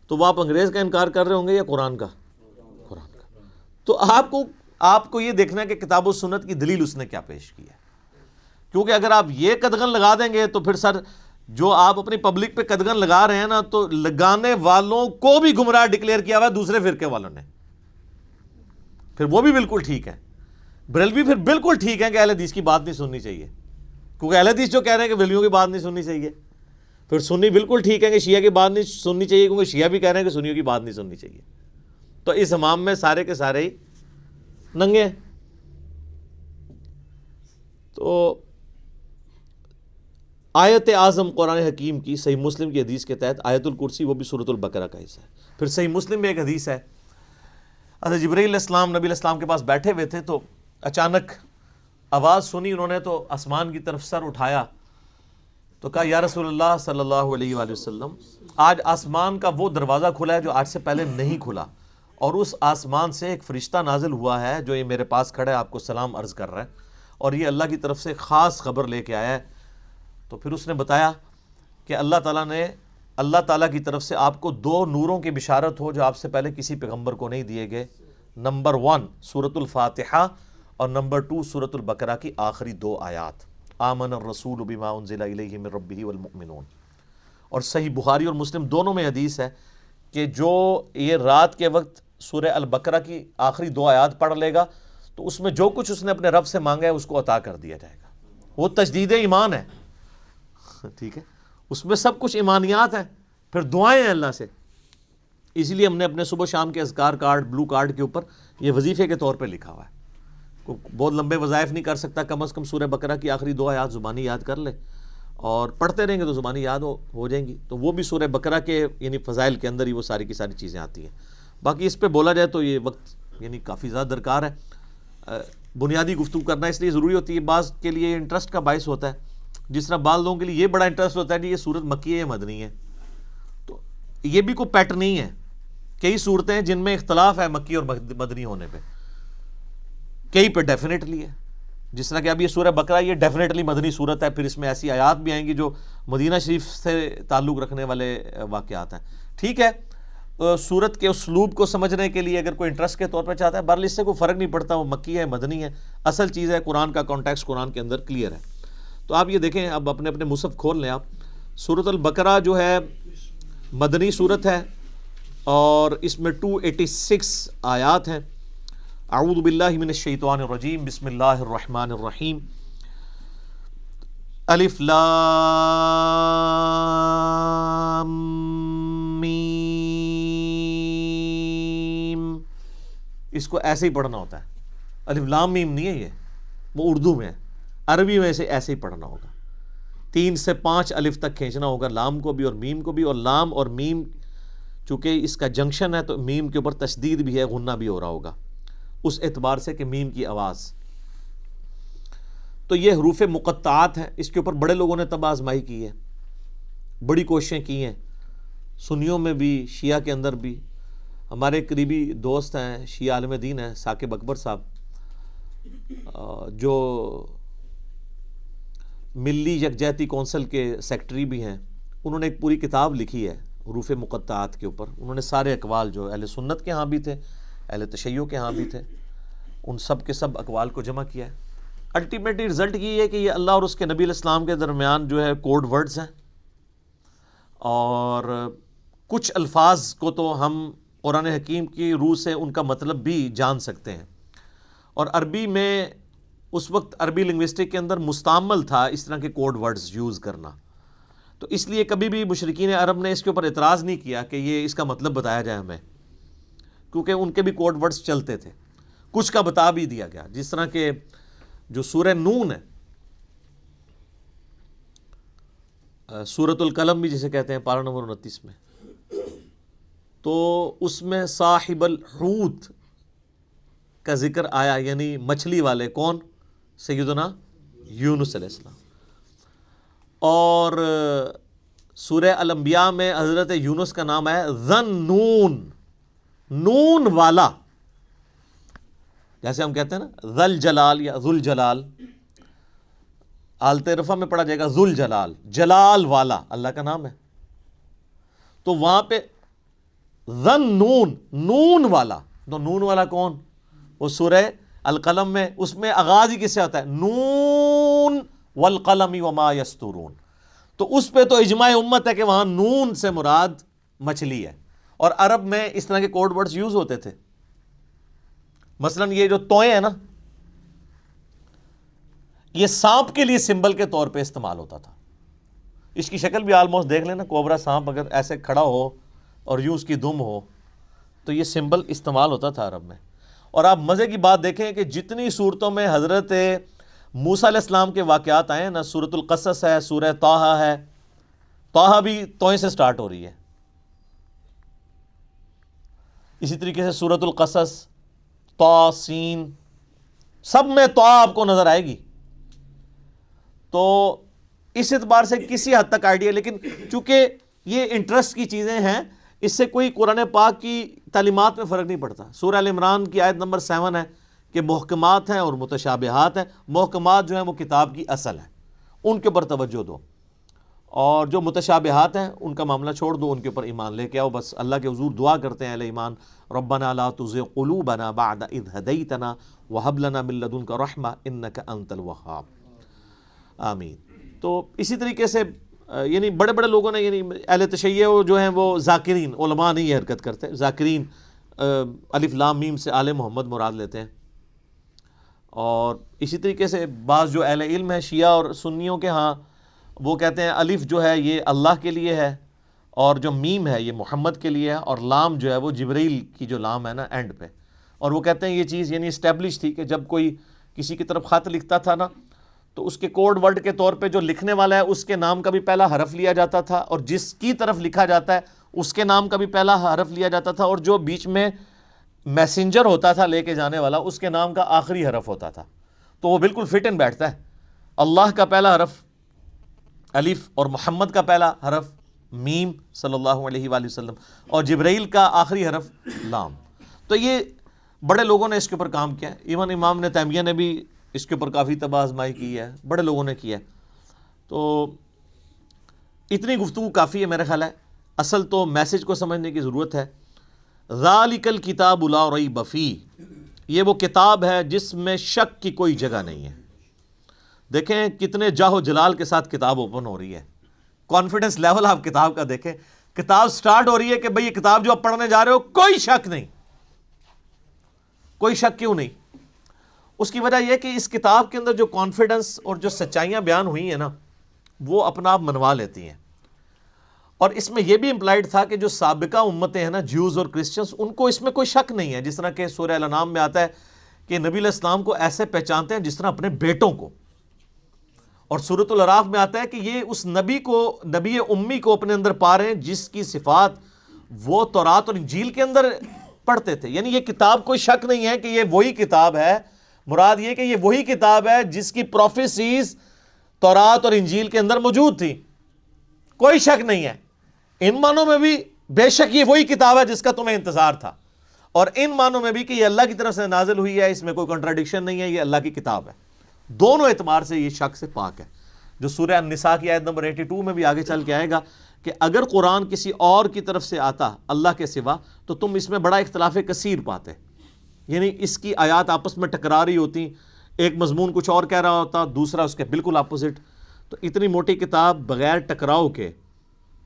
تو وہ آپ انگریز کا انکار کر رہے ہوں گے یا قرآن کا؟ قرآن کا۔ تو آپ کو یہ دیکھنا ہے کہ کتاب و سنت کی دلیل اس نے کیا پیش کی ہے، کیونکہ اگر آپ یہ قدغن لگا دیں گے تو پھر سر جو آپ اپنی پبلک پہ قدغن لگا رہے ہیں نا، تو لگانے والوں کو بھی گمراہ ڈکلیئر کیا ہوا ہے دوسرے فرقے والوں نے، پھر وہ بھی بالکل ٹھیک ہے۔ بریلوی پھر بالکل ٹھیک ہے کہ اہل حدیث کی بات نہیں سننی چاہیے، کیونکہ اہل حدیث جو کہہ رہے ہیں کہ بریلویوں کی بات نہیں سننی چاہیے۔ پھر سنی بالکل ٹھیک ہے کہ شیعہ کی بات نہیں سننی چاہیے، کیونکہ شیعہ بھی کہہ رہے ہیں کہ سنیوں کی بات نہیں سننی چاہیے۔ تو اس امام میں سارے کے سارے ہی ننگے ہیں۔ تو آیت اعظم قرآن حکیم کی صحیح مسلم کی حدیث کے تحت آیت الکرسی وہ بھی سورۃ البقرہ کا حصہ ہے۔ پھر صحیح مسلم میں ایک حدیث ہے، حضرت جبرائیل علیہ السلام نبی علیہ السلام کے پاس بیٹھے ہوئے تھے، تو اچانک آواز سنی، انہوں نے تو آسمان کی طرف سر اٹھایا تو کہا یا رسول اللہ صلی اللہ علیہ وآلہ وسلم، آج آسمان کا وہ دروازہ کھلا ہے جو آج سے پہلے نہیں کھلا، اور اس آسمان سے ایک فرشتہ نازل ہوا ہے جو یہ میرے پاس کھڑا ہے، آپ کو سلام عرض کر رہا ہے، اور یہ اللہ کی طرف سے خاص خبر لے کے آیا ہے۔ تو پھر اس نے بتایا کہ اللہ تعالیٰ کی طرف سے آپ کو 2 نوروں کی بشارت ہو جو آپ سے پہلے کسی پیغمبر کو نہیں دیے گئے۔ نمبر 1 سورۃ الفاتحہ، اور نمبر 2 سورۃ البقرہ کی آخری 2 آیات، آمن الرسول بما انزل الیہ من ربہ والمؤمنون۔ اور صحیح بخاری اور مسلم دونوں میں حدیث ہے کہ جو یہ رات کے وقت سورہ البقرہ کی آخری 2 آیات پڑھ لے گا تو اس میں جو کچھ اس نے اپنے رب سے مانگا ہے اس کو عطا کر دیا جائے گا۔ وہ تجدید ایمان ہے، ٹھیک ہے، اس میں سب کچھ ایمانیات ہیں، پھر دعائیں ہیں اللہ سے۔ اسی لیے ہم نے اپنے صبح شام کے اذکار کارڈ، بلو کارڈ کے اوپر یہ وظیفے کے طور پہ لکھا ہوا ہے۔ کوئی بہت لمبے وظائف نہیں کر سکتا، کم از کم سورہ بقرہ کی آخری 2 آیات زبانی یاد کر لے، اور پڑھتے رہیں گے تو زبانی یاد ہو جائیں گی۔ تو وہ بھی سورہ بقرہ کے یعنی فضائل کے اندر ہی وہ ساری کی ساری چیزیں آتی ہیں۔ باقی اس پہ بولا جائے تو یہ وقت یعنی کافی زیادہ درکار ہے، بنیادی گفتگو کرنا اس لیے ضروری ہوتی ہے، بعض کے لیے انٹرسٹ کا باعث ہوتا ہے، جس طرح بعض لوگوں کے لیے یہ بڑا انٹرسٹ ہوتا ہے کہ یہ سورت مکی ہے یا مدنی ہے۔ تو یہ بھی کوئی پیٹ نہیں ہے، کئی صورتیں ہیں جن میں اختلاف ہے مکی اور مدنی ہونے پہ، کئی پہ ڈیفینیٹلی ہے، جس طرح کہ اب یہ سورہ بقرہ یہ ڈیفینیٹلی مدنی صورت ہے، پھر اس میں ایسی آیات بھی آئیں گی جو مدینہ شریف سے تعلق رکھنے والے واقعات ہیں۔ ٹھیک ہے، سورت کے اسلوب کو سمجھنے کے لیے اگر کوئی انٹرسٹ کے طور پہ چاہتا ہے، بہرحال اس سے کوئی فرق نہیں پڑتا وہ مکی ہے مدنی ہے، اصل چیز ہے قرآن کا کانٹیکسٹ قرآن کے اندر کلیئر ہے۔ تو آپ یہ دیکھیں، اب اپنے اپنے مصحف کھول لیں آپ، سورۃ البقرہ جو ہے مدنی صورت ہے، اور اس میں 286 آیات ہیں۔ اعوذ باللہ من الشیطان الرجیم، بسم اللہ الرحمن الرحیم، الف لام میم، اس کو ایسے ہی پڑھنا ہوتا ہے، الف لام میم نہیں ہے، یہ وہ اردو میں ہے، عربی میں سے ایسے ہی پڑھنا ہوگا، 3 سے 5 الف تک کھینچنا ہوگا، لام کو بھی اور میم کو بھی، اور لام اور میم چونکہ اس کا جنکشن ہے تو میم کے اوپر تشدید بھی ہے، غنہ بھی ہو رہا ہوگا اس اعتبار سے کہ میم کی آواز۔ تو یہ حروف مقطعات ہیں، اس کے اوپر بڑے لوگوں نے تب آزمائی کی ہے، بڑی کوششیں کی ہیں، سنیوں میں بھی شیعہ کے اندر بھی۔ ہمارے قریبی دوست ہیں، شیعہ عالم دین ہیں، ثاقب اکبر صاحب، جو ملی یکجہتی کونسل کے سیکٹری بھی ہیں، انہوں نے ایک پوری کتاب لکھی ہے حروف مقطعات کے اوپر۔ انہوں نے سارے اقوال جو اہل سنت کے ہاں بھی تھے، اہل تشیع کے ہاں بھی تھے، ان سب کے سب اقوال کو جمع کیا ہے۔ الٹیمیٹلی رزلٹ یہ ہے کہ یہ اللہ اور اس کے نبی علیہ السلام کے درمیان جو ہے کوڈ ورڈز ہیں، اور کچھ الفاظ کو تو ہم قرآن حکیم کی روح سے ان کا مطلب بھی جان سکتے ہیں، اور عربی میں اس وقت عربی لنگوسٹک کے اندر مستعمل تھا اس طرح کے کوڈ ورڈز یوز کرنا، تو اس لیے کبھی بھی مشرکین عرب نے اس کے اوپر اعتراض نہیں کیا کہ یہ اس کا مطلب بتایا جائے ہمیں، کیونکہ ان کے بھی کوڈ ورڈز چلتے تھے، کچھ کا بتا بھی دیا گیا، جس طرح کہ جو سورہ نون ہے، سورۃ القلم بھی جسے کہتے ہیں، پارہ نمبر 29 میں، تو اس میں صاحب الحوت کا ذکر آیا، یعنی مچھلی والے، کون؟ سیدنا یونس علیہ السلام۔ اور سورہ الانبیاء میں حضرت یونس کا نام ہے ذن نون، نون والا، جیسے ہم کہتے ہیں نا ذل جلال یا ذل جلال، حالت رفع میں پڑھا جائے گا ذل جلال، جلال والا اللہ کا نام ہے۔ تو وہاں پہ ذن نون، نون والا، تو نون والا کون؟ وہ سورہ القلم میں، اس میں آغاز ہی کس سے ہوتا ہے؟ نون والقلم وما یسطرون۔ تو اس پہ تو اجماع امت ہے کہ وہاں نون سے مراد مچھلی ہے. اور عرب میں اس طرح کے کوڈ ورڈز یوز ہوتے تھے. مثلا یہ جو توئیں ہیں نا، یہ سانپ کے لیے سمبل کے طور پہ استعمال ہوتا تھا. اس کی شکل بھی آلموسٹ دیکھ لینا، کوبرا سانپ اگر ایسے کھڑا ہو اور یوں اس کی دم ہو تو یہ سمبل استعمال ہوتا تھا عرب میں. اور آپ مزے کی بات دیکھیں کہ جتنی صورتوں میں حضرت موسیٰ علیہ السلام کے واقعات آئے ہیں نا، سورۃ القصص ہے، سورہ طٰہٰ ہے، طٰہٰ بھی توئیں سے سٹارٹ ہو رہی ہے. اسی طریقے سے سورۃ القصص، طٰ، سین، سب میں طٰ آپ کو نظر آئے گی. تو اس اعتبار سے کسی حد تک آئیڈیا، لیکن چونکہ یہ انٹرسٹ کی چیزیں ہیں، اس سے کوئی قرآن پاک کی تعلیمات میں فرق نہیں پڑتا. سورہ ال عمران کی آیت نمبر 7 ہے کہ محکمات ہیں اور متشابہات ہیں. محکمات جو ہیں وہ کتاب کی اصل ہیں، ان کے اوپر توجہ دو، اور جو متشابہات ہیں ان کا معاملہ چھوڑ دو، ان کے اوپر ایمان لے کے آؤ. بس اللہ کے حضور دعا کرتے ہیں اہل ایمان، ربنا لا تزغ قلوبنا بعد اذ ہدیتنا وہب لنا من لدنک رحمہ انک انت الوہاب. آمین. تو اسی طریقے سے یعنی بڑے بڑے لوگوں نے، یعنی اہل تشیع جو ہیں وہ ذاکرین، علماء نہیں یہ حرکت کرتے، ذاکرین الف لام میم سے آل محمد مراد لیتے ہیں. اور اسی طریقے سے بعض جو اہل علم ہیں شیعہ اور سنیوں کے ہاں، وہ کہتے ہیں الف جو ہے یہ اللہ کے لیے ہے، اور جو میم ہے یہ محمد کے لیے ہے، اور لام جو ہے وہ جبریل کی جو لام ہے نا اینڈ پہ. اور وہ کہتے ہیں یہ چیز یعنی اسٹیبلش تھی کہ جب کوئی کسی کی طرف خط لکھتا تھا نا، تو اس کے کوڈ ورڈ کے طور پہ جو لکھنے والا ہے اس کے نام کا بھی پہلا حرف لیا جاتا تھا، اور جس کی طرف لکھا جاتا ہے اس کے نام کا بھی پہلا حرف لیا جاتا تھا، اور جو بیچ میں میسنجر ہوتا تھا لے کے جانے والا اس کے نام کا آخری حرف ہوتا تھا. تو وہ بالکل فٹ ان بیٹھتا ہے. اللہ کا پہلا حرف الف، اور محمد کا پہلا حرف میم صلی اللہ علیہ وآلہ وسلم، اور جبرائیل کا آخری حرف لام. تو یہ بڑے لوگوں نے اس کے اوپر کام کیا ہے. ایون امام ابن تیمیہ نے بھی اس کے اوپر کافی طب آزمائی کی ہے، بڑے لوگوں نے کیا ہے. تو اتنی گفتگو کافی ہے میرا خیال ہے. اصل تو میسج کو سمجھنے کی ضرورت ہے. ذالک الکتاب لا ریب فیہ، یہ وہ کتاب ہے جس میں شک کی کوئی جگہ نہیں ہے. دیکھیں کتنے جاہ و جلال کے ساتھ کتاب اوپن ہو رہی ہے. کانفیڈنس لیول آپ کتاب کا دیکھیں. کتاب سٹارٹ ہو رہی ہے کہ بھئی یہ کتاب جو آپ پڑھنے جا رہے ہو کوئی شک نہیں. کوئی شک کیوں نہیں؟ اس کی وجہ یہ کہ اس کتاب کے اندر جو کانفیڈنس اور جو سچائیاں بیان ہوئی ہیں نا، وہ اپنا آپ منوا لیتی ہیں. اور اس میں یہ بھی امپلائڈ تھا کہ جو سابقہ امتیں ہیں نا، جیوز اور کرسچنز، ان کو اس میں کوئی شک نہیں ہے. جس طرح کہ سورہ الانعام میں آتا ہے کہ نبی علیہ السلام کو ایسے پہچانتے ہیں جس طرح اپنے بیٹوں کو. اور سورۃ الاعراف میں آتا ہے کہ یہ اس نبی کو، نبی امی کو اپنے اندر پا رہے ہیں جس کی صفات وہ تورات اور انجیل کے اندر پڑھتے تھے. یعنی یہ کتاب کوئی شک نہیں ہے کہ یہ وہی کتاب ہے. مراد یہ کہ یہ وہی کتاب ہے جس کی پروفیسیز تورات اور انجیل کے اندر موجود تھی. کوئی شک نہیں ہے. ان معنوں میں بھی بے شک یہ وہی کتاب ہے جس کا تمہیں انتظار تھا، اور ان معنوں میں بھی کہ یہ اللہ کی طرف سے نازل ہوئی ہے، اس میں کوئی کنٹراڈکشن نہیں ہے، یہ اللہ کی کتاب ہے. دونوں اعتبار سے یہ شک سے پاک ہے. جو سورہ النساء کی آیت نمبر 82 میں بھی آگے چل کے آئے گا کہ اگر قرآن کسی اور کی طرف سے آتا اللہ کے سوا تو تم اس میں بڑا اختلاف کثیر پاتے. یعنی اس کی آیات آپس میں ٹکرا رہی ہوتی، ایک مضمون کچھ اور کہہ رہا ہوتا، دوسرا اس کے بالکل اپوزٹ. تو اتنی موٹی کتاب بغیر ٹکراؤ کے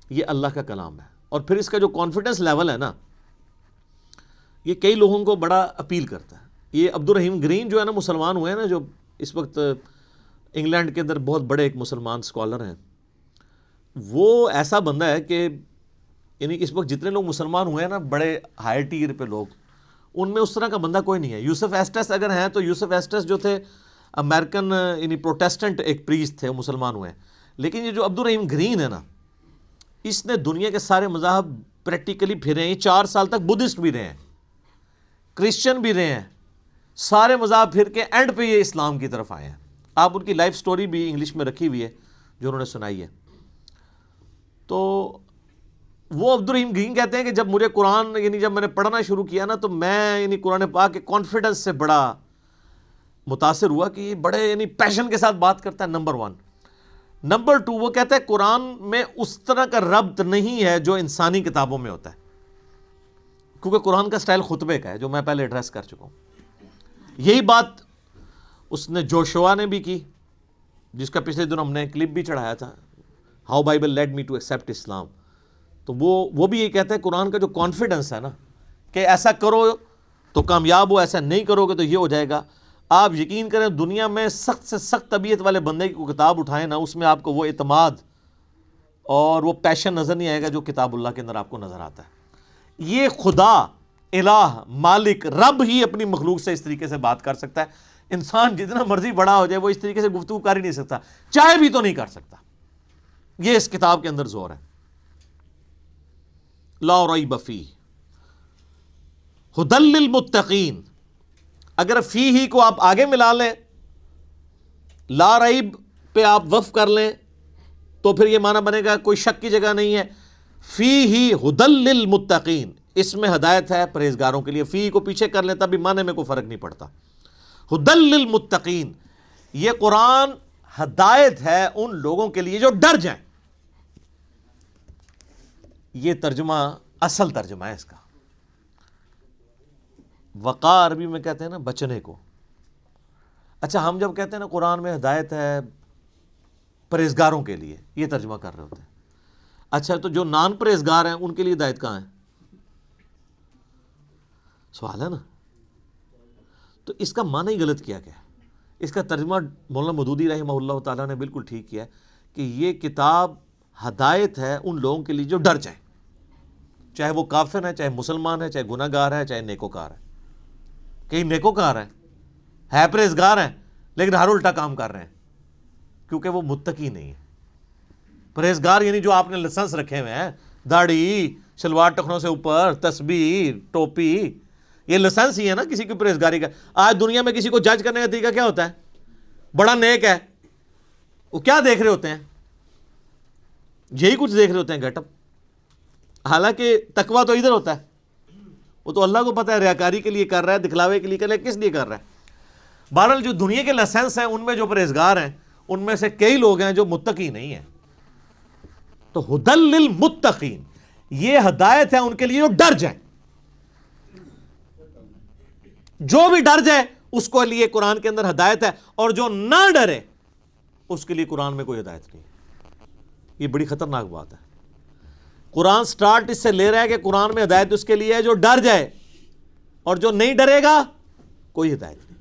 یہ اللہ کا کلام ہے. اور پھر اس کا جو کانفیڈنس لیول ہے نا، یہ کئی لوگوں کو بڑا اپیل کرتا ہے. یہ عبد الرحیم گرین جو ہے نا، مسلمان ہوئے ہیں نا، جو اس وقت انگلینڈ کے اندر بہت بڑے ایک مسلمان اسکالر ہیں، وہ ایسا بندہ ہے کہ یعنی اس وقت جتنے لوگ مسلمان ہوئے ہیں نا، بڑے ہائی ٹیر پہ لوگ، ان میں اس طرح کا بندہ کوئی نہیں ہے. یوسف ایسٹس اگر ہیں تو یوسف ایسٹس جو تھے امریکن یعنی پروٹیسٹنٹ ایک پریسٹ تھے، مسلمان ہوئے ہیں. لیکن یہ جو عبد الرحیم گرین ہے نا، اس نے دنیا کے سارے مذاہب پریکٹیکلی پھرے ہیں. 4 سال تک بدھسٹ بھی رہے ہیں، کرسچن بھی رہے ہیں، سارے مذاہب پھر کے اینڈ پہ یہ اسلام کی طرف آئے ہیں. آپ ان کی لائف سٹوری بھی انگلش میں رکھی ہوئی ہے جو انہوں نے سنائی ہے. تو وہ عبد الرحیم گرین کہتے ہیں کہ جب مجھے قرآن یعنی جب میں نے پڑھنا شروع کیا نا، تو میں یعنی قرآن پاک کے کانفیڈنس سے بڑا متاثر ہوا کہ یہ بڑے یعنی پیشن کے ساتھ بات کرتا ہے. نمبر 1. نمبر 2، وہ کہتا ہے قرآن میں اس طرح کا ربط نہیں ہے جو انسانی کتابوں میں ہوتا ہے، کیونکہ قرآن کا سٹائل خطبے کا ہے، جو میں پہلے ایڈریس کر چکا ہوں. یہی بات اس نے جوشوا نے بھی کی، جس کا پچھلے دن ہم نے کلپ بھی چڑھایا تھا. How Bible lead me to accept Islam. تو وہ بھی یہ کہتے ہیں قرآن کا جو کانفیڈنس ہے نا کہ ایسا کرو تو کامیاب ہو, ایسا نہیں کرو گے تو یہ ہو جائے گا. آپ یقین کریں دنیا میں سخت سے سخت طبیعت والے بندے کی کتاب اٹھائیں نا, اس میں آپ کو وہ اعتماد اور وہ پیشن نظر نہیں آئے گا جو کتاب اللہ کے اندر آپ کو نظر آتا ہے. یہ خدا الہ مالک رب ہی اپنی مخلوق سے اس طریقے سے بات کر سکتا ہے. انسان جتنا مرضی بڑا ہو جائے وہ اس طریقے سے گفتگو کر ہی نہیں سکتا, چاہے بھی تو نہیں کر سکتا. یہ اس کتاب کے اندر زور ہے. لا ریب فیہ ھدی للمتقین. اگر فی ہی کو آپ آگے ملا لیں, لا ریب پہ آپ وقف کر لیں تو پھر یہ معنی بنے گا کوئی شک کی جگہ نہیں ہے. فی ہی ھدی للمتقین, اس میں ہدایت ہے پرہیزگاروں کے لیے. فی کو پیچھے کر لیں تب بھی معنی میں کوئی فرق نہیں پڑتا. ھدی للمتقین, یہ قرآن ہدایت ہے ان لوگوں کے لیے جو ڈر جائیں. یہ ترجمہ اصل ترجمہ ہے اس کا. وقار عربی میں کہتے ہیں نا بچنے کو. اچھا ہم جب کہتے ہیں نا قرآن میں ہدایت ہے پرہیزگاروں کے لیے, یہ ترجمہ کر رہے ہوتے ہیں. اچھا تو جو نان پرہیزگار ہیں ان کے لیے ہدایت کہاں ہے؟ سوال ہے نا. تو اس کا معنی ہی غلط کیا گیا. اس کا ترجمہ مولانا مودودی رحمہ اللہ تعالیٰ نے بالکل ٹھیک کیا کہ یہ کتاب ہدایت ہے ان لوگوں کے لیے جو ڈر جائیں, چاہے وہ کافر ہے, چاہے مسلمان ہے, چاہے گناہ گار ہے, چاہے نیکوکار ہے. کئی نیکوکار ہے پرہیزگار ہیں لیکن ہر الٹا کام کر رہے ہیں کیونکہ وہ متقی نہیں ہے. پرہیزگار یعنی جو آپ نے لائسنس رکھے ہوئے ہیں, داڑھی, شلوار ٹخنوں سے اوپر, تسبیح, ٹوپی, یہ لائسنس ہی ہے نا کسی کی پرہیزگاری کا. آج دنیا میں کسی کو جج کرنے کا طریقہ کیا ہوتا ہے؟ بڑا نیک ہے, وہ کیا دیکھ رہے ہوتے ہیں؟ یہی کچھ دیکھ رہے ہوتے ہیں, گیٹ اپ. حالانکہ تقویٰ تو ادھر ہوتا ہے, وہ تو اللہ کو پتہ ہے ریاکاری کے لیے کر رہا ہے, دکھلاوے کے لیے کر رہا ہے, کس لیے کر رہا ہے. بہرحال جو دنیا کے لائسنس ہیں ان میں جو پرہیزگار ہیں ان میں سے کئی لوگ ہیں جو متقی نہیں ہیں. تو ھدی للمتقین, یہ ہدایت ہے ان کے لیے جو ڈر جائیں. جو بھی ڈر جائے اس کو لیے قرآن کے اندر ہدایت ہے, اور جو نہ ڈرے اس کے لیے قرآن میں کوئی ہدایت نہیں. یہ بڑی خطرناک بات ہے. قرآن سٹارٹ اس سے لے رہا ہے کہ قرآن میں ہدایت اس کے لیے ہے جو ڈر جائے, اور جو نہیں ڈرے گا کوئی ہدایت نہیں.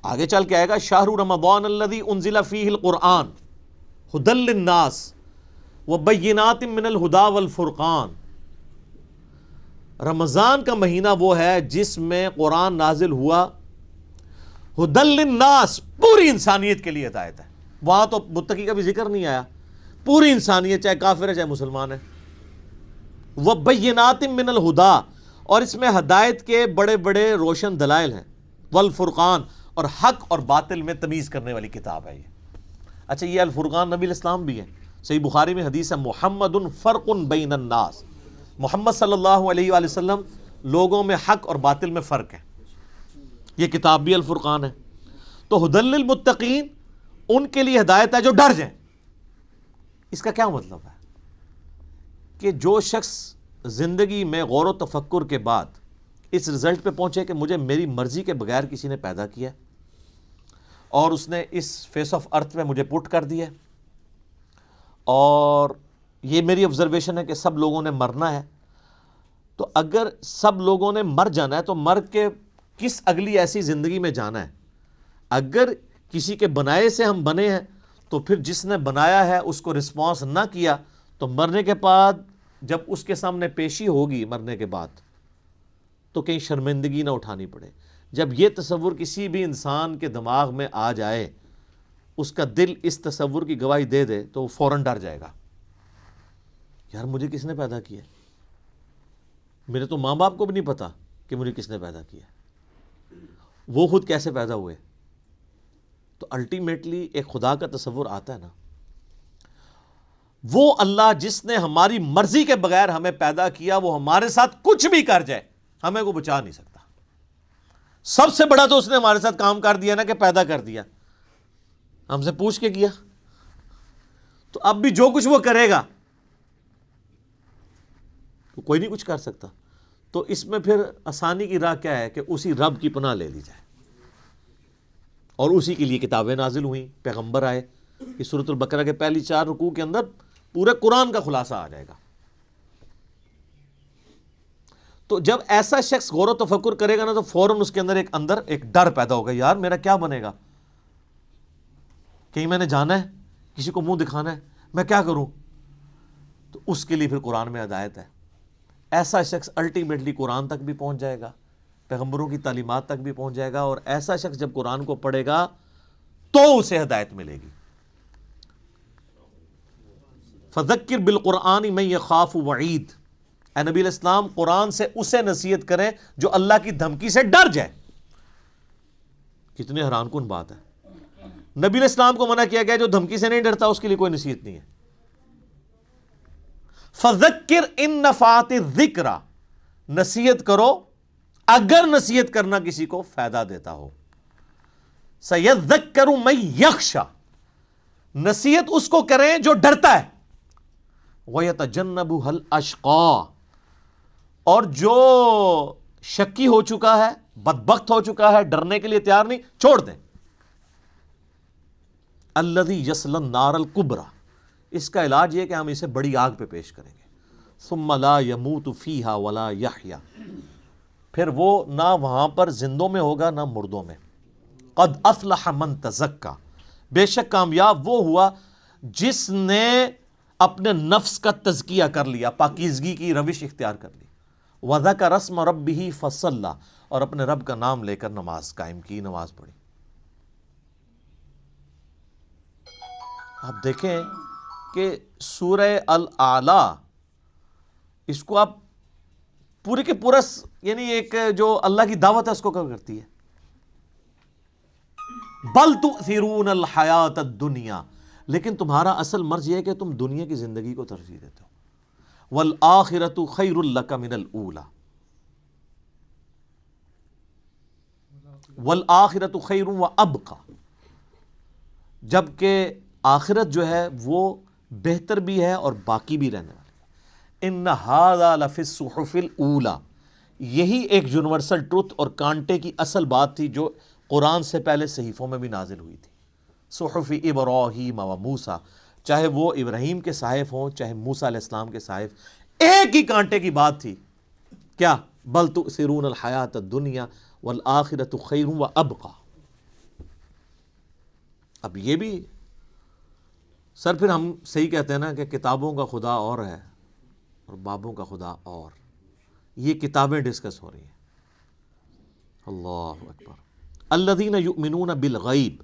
آگے چل کے آئے گا شہر رمضان الذی انزل فیہ القرآن ھدی للناس وبینات من الہدی والفرقان. رمضان کا مہینہ وہ ہے جس میں قرآن نازل ہوا ھدی للناس, پوری انسانیت کے لیے ہدایت ہے. وہاں تو متقی کا بھی ذکر نہیں آیا, پوری انسانیت چاہے کافر ہے چاہے مسلمان ہے. وبینات من الہدی, اور اس میں ہدایت کے بڑے بڑے روشن دلائل ہیں. والفرقان, اور حق اور باطل میں تمیز کرنے والی کتاب ہے یہ. اچھا یہ الفرقان نبی الاسلام بھی ہے. صحیح بخاری میں حدیث ہے محمد فرق بین الناس, محمد صلی اللہ علیہ وآلہ وسلم لوگوں میں حق اور باطل میں فرق ہے. یہ کتاب بھی الفرقان ہے. تو ھدی للمتقین, ان کے لیے ہدایت ہے جو ڈر جائیں. اس کا کیا مطلب ہے؟ کہ جو شخص زندگی میں غور و تفکر کے بعد اس رزلٹ پہ پہنچے کہ مجھے میری مرضی کے بغیر کسی نے پیدا کیا اور اس نے اس فیس آف ارتھ میں مجھے پٹ کر دیا, اور یہ میری آبزرویشن ہے کہ سب لوگوں نے مرنا ہے, تو اگر سب لوگوں نے مر جانا ہے تو مر کے کس اگلی ایسی زندگی میں جانا ہے؟ اگر کسی کے بنائے سے ہم بنے ہیں تو پھر جس نے بنایا ہے اس کو رسپانس نہ کیا تو مرنے کے بعد جب اس کے سامنے پیشی ہوگی مرنے کے بعد تو کہیں شرمندگی نہ اٹھانی پڑے. جب یہ تصور کسی بھی انسان کے دماغ میں آ جائے, اس کا دل اس تصور کی گواہی دے دے تو وہ فوراً ڈر جائے گا, یار مجھے کس نے پیدا کیا؟ میرے تو ماں باپ کو بھی نہیں پتا کہ مجھے کس نے پیدا کیا, وہ خود کیسے پیدا ہوئے. تو الٹیمیٹلی ایک خدا کا تصور آتا ہے نا, وہ اللہ جس نے ہماری مرضی کے بغیر ہمیں پیدا کیا وہ ہمارے ساتھ کچھ بھی کر جائے ہمیں کو بچا نہیں سکتا. سب سے بڑا تو اس نے ہمارے ساتھ کام کر دیا نا کہ پیدا کر دیا, ہم سے پوچھ کے کیا. تو اب بھی جو کچھ وہ کرے گا تو کوئی نہیں کچھ کر سکتا. تو اس میں پھر آسانی کی راہ کیا ہے کہ اسی رب کی پناہ لے لی جائے, اور اسی کے لیے کتابیں نازل ہوئیں, پیغمبر آئے, کہ سورۃ البقرہ کے پہلی 4 رکوع کے اندر پورے قرآن کا خلاصہ آ جائے گا. تو جب ایسا شخص غور و تفکر کرے گا نا تو فوراً اس کے اندر ایک ڈر پیدا ہوگا، یار میرا کیا بنے گا، کہیں میں نے جانا ہے، کسی کو منہ دکھانا ہے، میں کیا کروں؟ تو اس کے لیے پھر قرآن میں ہدایت ہے. ایسا شخص الٹیمیٹلی قرآن تک بھی پہنچ جائے گا، پیغمبروں کی تعلیمات تک بھی پہنچ جائے گا، اور ایسا شخص جب قرآن کو پڑھے گا تو اسے ہدایت ملے گی. فذکر بالقرآن من یخاف وعید، اے نبی علیہ السلام قرآن سے اسے نصیحت کریں جو اللہ کی دھمکی سے ڈر جائے. کتنی حیران کن بات ہے، نبی علیہ السلام کو منع کیا گیا، جو دھمکی سے نہیں ڈرتا اس کے لیے کوئی نصیحت نہیں ہے. فذکر ان نفعت الذکر، نصیحت کرو اگر نصیحت کرنا کسی کو فائدہ دیتا ہو. سیذکر من یخشی، نصیحت اس کو کریں جو ڈرتا ہے. وَيَتَجَنَّبُهَا الْأَشْقَى، اور جو شکی ہو چکا ہے، بدبخت ہو چکا ہے، ڈرنے کے لیے تیار نہیں، چھوڑ دیں. الَّذِي يَصْلَى النَّارَ الْكُبْرَى، اس کا علاج یہ کہ ہم اسے بڑی آگ پہ پیش کریں گے. ثُمَّ لَا يَمُوتُ فِيهَا وَلَا يَحْيَا، پھر وہ نہ وہاں پر زندوں میں ہوگا نہ مردوں میں. قَدْ أَفْلَحَ مَن تَزَكَّى، بے شک کامیاب وہ ہوا جس نے اپنے نفس کا تزکیہ کر لیا، پاکیزگی کی روش اختیار کر لی. وَذَكَرَ اسْمَ رَبِّهِ فَصَلَّى، اور اپنے رب کا نام لے کر نماز قائم کی، نماز پڑھی. آپ دیکھیں کہ سورہ الاعلیٰ، اس کو آپ پورے کے پورا یعنی ایک جو اللہ کی دعوت ہے اس کو کور کرتی ہے. بل تؤثرون الحیات الدنیا، لیکن تمہارا اصل مرض یہ ہے کہ تم دنیا کی زندگی کو ترجیح دیتے ہو. والآخرۃ خیر لک من الاولی، والآخرۃ خیر وابقی، جبکہ آخرت جو ہے وہ بہتر بھی ہے اور باقی بھی رہنے والی. ان ھذا لفی الصحف الاولی، یہی ایک یونیورسل ٹروتھ اور کانٹے کی اصل بات تھی جو قرآن سے پہلے صحیفوں میں بھی نازل ہوئی تھی. صحف ابراہیم و موسیٰ، چاہے وہ ابراہیم کے صحائف ہوں چاہے موسیٰ علیہ السلام کے صحائف، ایک ہی کانٹے کی بات تھی. کیا؟ بل تؤثرون الحیات الدنیا والآخرۃ خیر وابقی. اب یہ بھی سر پھر ہم صحیح کہتے ہیں نا کہ کتابوں کا خدا اور ہے اور بابوں کا خدا اور. یہ کتابیں ڈسکس ہو رہی ہیں. اللہ اکبر. الذین یؤمنون بالغیب،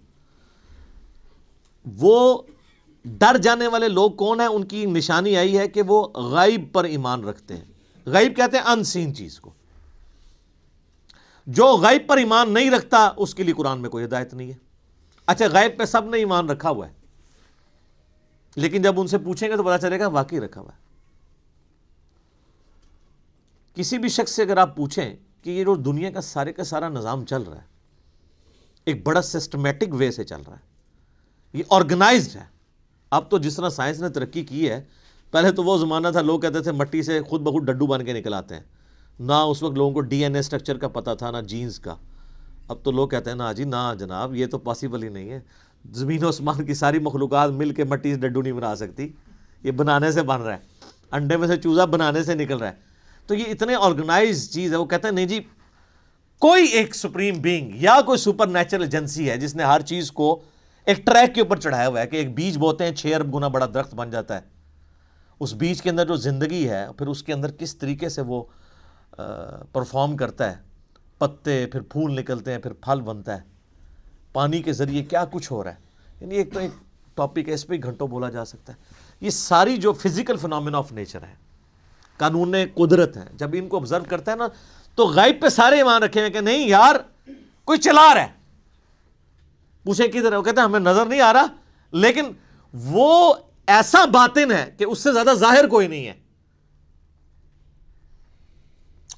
وہ ڈر جانے والے لوگ کون ہیں؟ ان کی نشانی آئی ہے کہ وہ غیب پر ایمان رکھتے ہیں. غیب کہتے ہیں ان سین چیز کو. جو غیب پر ایمان نہیں رکھتا اس کے لیے قرآن میں کوئی ہدایت نہیں ہے. اچھا غیب پہ سب نے ایمان رکھا ہوا ہے، لیکن جب ان سے پوچھیں گے تو پتا چلے گا واقعی رکھا ہوا ہے. کسی بھی شخص سے اگر آپ پوچھیں کہ یہ جو دنیا کا سارے کا سارا نظام چل رہا ہے ایک بڑا سسٹمیٹک وے سے چل رہا ہے، یہ آرگنائزڈ ہے. اب تو جس طرح سائنس نے ترقی کی ہے، پہلے تو وہ زمانہ تھا لوگ کہتے تھے مٹی سے خود بخود ڈڈو بن کے نکل آتے ہیں. نہ اس وقت لوگوں کو ڈی این اے اسٹرکچر کا پتہ تھا، نہ جینز کا. اب تو لوگ کہتے ہیں نا جی نہ جناب، یہ تو پاسبل ہی نہیں ہے. زمین و آسمان کی ساری مخلوقات مل کے مٹی سے ڈڈو نہیں بنا سکتی. یہ بنانے سے بن رہا ہے، انڈے میں سے چوزا بنانے سے نکل رہا ہے. تو یہ اتنے آرگنائز چیز ہے. وہ کہتے ہیں نہیں جی کوئی ایک سپریم بینگ یا کوئی سپر نیچرل ایجنسی ہے جس نے ہر چیز کو ایک ٹریک کے اوپر چڑھایا ہوا ہے کہ ایک بیج بوتے ہیں 6 ارب گنا بڑا درخت بن جاتا ہے. اس بیج کے اندر جو زندگی ہے پھر اس کے اندر کس طریقے سے وہ پرفارم کرتا ہے، پتے پھر پھول نکلتے ہیں، پھر پھل بنتا ہے، پانی کے ذریعے کیا کچھ ہو رہا ہے. یعنی ایک تو ایک ٹاپک ہے، اس پہ گھنٹوں بولا جا سکتا ہے. یہ ساری جو فزیکل فنومینا آف نیچر ہے، قانون قدرت ہے، جب ان کو آبزرو کرتا ہے نا تو غیب پہ سارے ایمان رکھے ہیں کہ نہیں یار کوئی چلا رہا ہے. پوچھیں کدھر ہے؟ وہ کہتے ہیں ہمیں نظر نہیں آ رہا، لیکن وہ ایسا باطن ہے کہ اس سے زیادہ ظاہر کوئی نہیں ہے،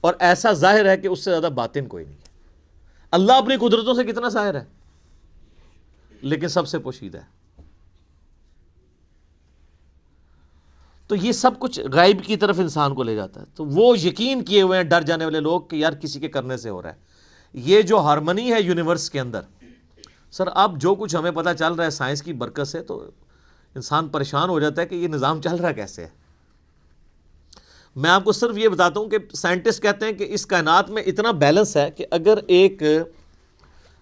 اور ایسا ظاہر ہے کہ اس سے زیادہ باطن کوئی نہیں ہے. اللہ اپنی قدرتوں سے کتنا ظاہر ہے لیکن سب سے پوشیدہ ہے. تو یہ سب کچھ غیب کی طرف انسان کو لے جاتا ہے. تو وہ یقین کیے ہوئے ہیں ڈر جانے والے لوگ کہ یار کسی کے کرنے سے ہو رہا ہے. یہ جو ہارمنی ہے یونیورس کے اندر، سر اب جو کچھ ہمیں پتہ چل رہا ہے سائنس کی برکت سے تو انسان پریشان ہو جاتا ہے کہ یہ نظام چل رہا کیسے ہے. میں آپ کو صرف یہ بتاتا ہوں کہ سائنٹسٹ کہتے ہیں کہ اس کائنات میں اتنا بیلنس ہے کہ اگر ایک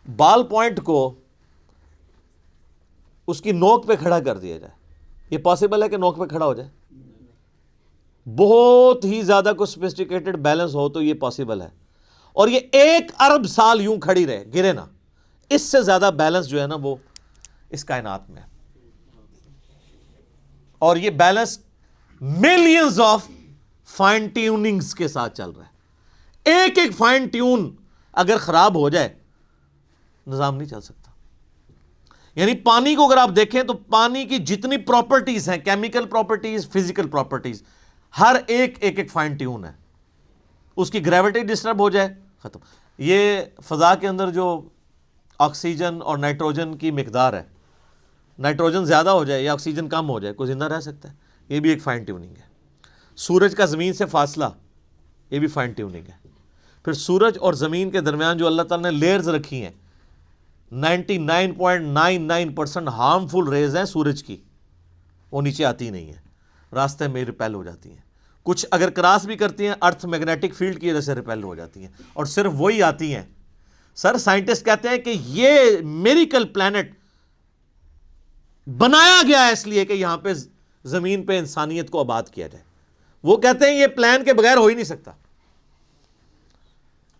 بال پوائنٹ کو اس کی نوک پہ کھڑا کر دیا جائے, یہ پاسبل ہے کہ نوک پہ کھڑا ہو جائے؟ بہت ہی زیادہ کوئی سوفسٹیکیٹڈ بیلنس ہو تو یہ پاسبل ہے, اور یہ 1 ارب سال یوں کھڑی رہے, گرے نا. اس سے زیادہ بیلنس جو ہے نا وہ اس کائنات میں ہے, اور یہ balance millions of fine tunings کے ساتھ چل رہا ہے. ایک ایک فائن ٹیون اگر خراب ہو جائے نظام نہیں چل سکتا. یعنی پانی کو اگر آپ دیکھیں تو پانی کی جتنی پراپرٹیز ہیں, کیمیکل پراپرٹیز, فزیکل پراپرٹیز, ہر ایک فائن ٹیون ہے. اس کی گریوٹی ڈسٹرب ہو جائے ختم. یہ فضا کے اندر جو آکسیجن اور نائٹروجن کی مقدار ہے, نائٹروجن زیادہ ہو جائے یا آکسیجن کم ہو جائے, کوئی زندہ رہ سکتا ہے؟ یہ بھی ایک فائن ٹیوننگ ہے. سورج کا زمین سے فاصلہ, یہ بھی فائن ٹیوننگ ہے. پھر سورج اور زمین کے درمیان جو اللہ تعالیٰ نے لیئرز رکھی ہیں, 99.99% ہارمفل ریز ہیں سورج کی, وہ نیچے آتی نہیں ہیں, راستے میں ریپیل ہو جاتی ہیں. کچھ اگر کراس بھی کرتی ہیں ارتھ میگنیٹک فیلڈ کی وجہ سے ریپیل ہو جاتی ہیں, اور صرف وہی آتی ہیں. سر سائنٹسٹ کہتے ہیں کہ یہ میریکل پلانٹ بنایا گیا ہے اس لیے کہ یہاں پہ زمین پہ انسانیت کو آباد کیا جائے. وہ کہتے ہیں یہ پلان کے بغیر ہو ہی نہیں سکتا.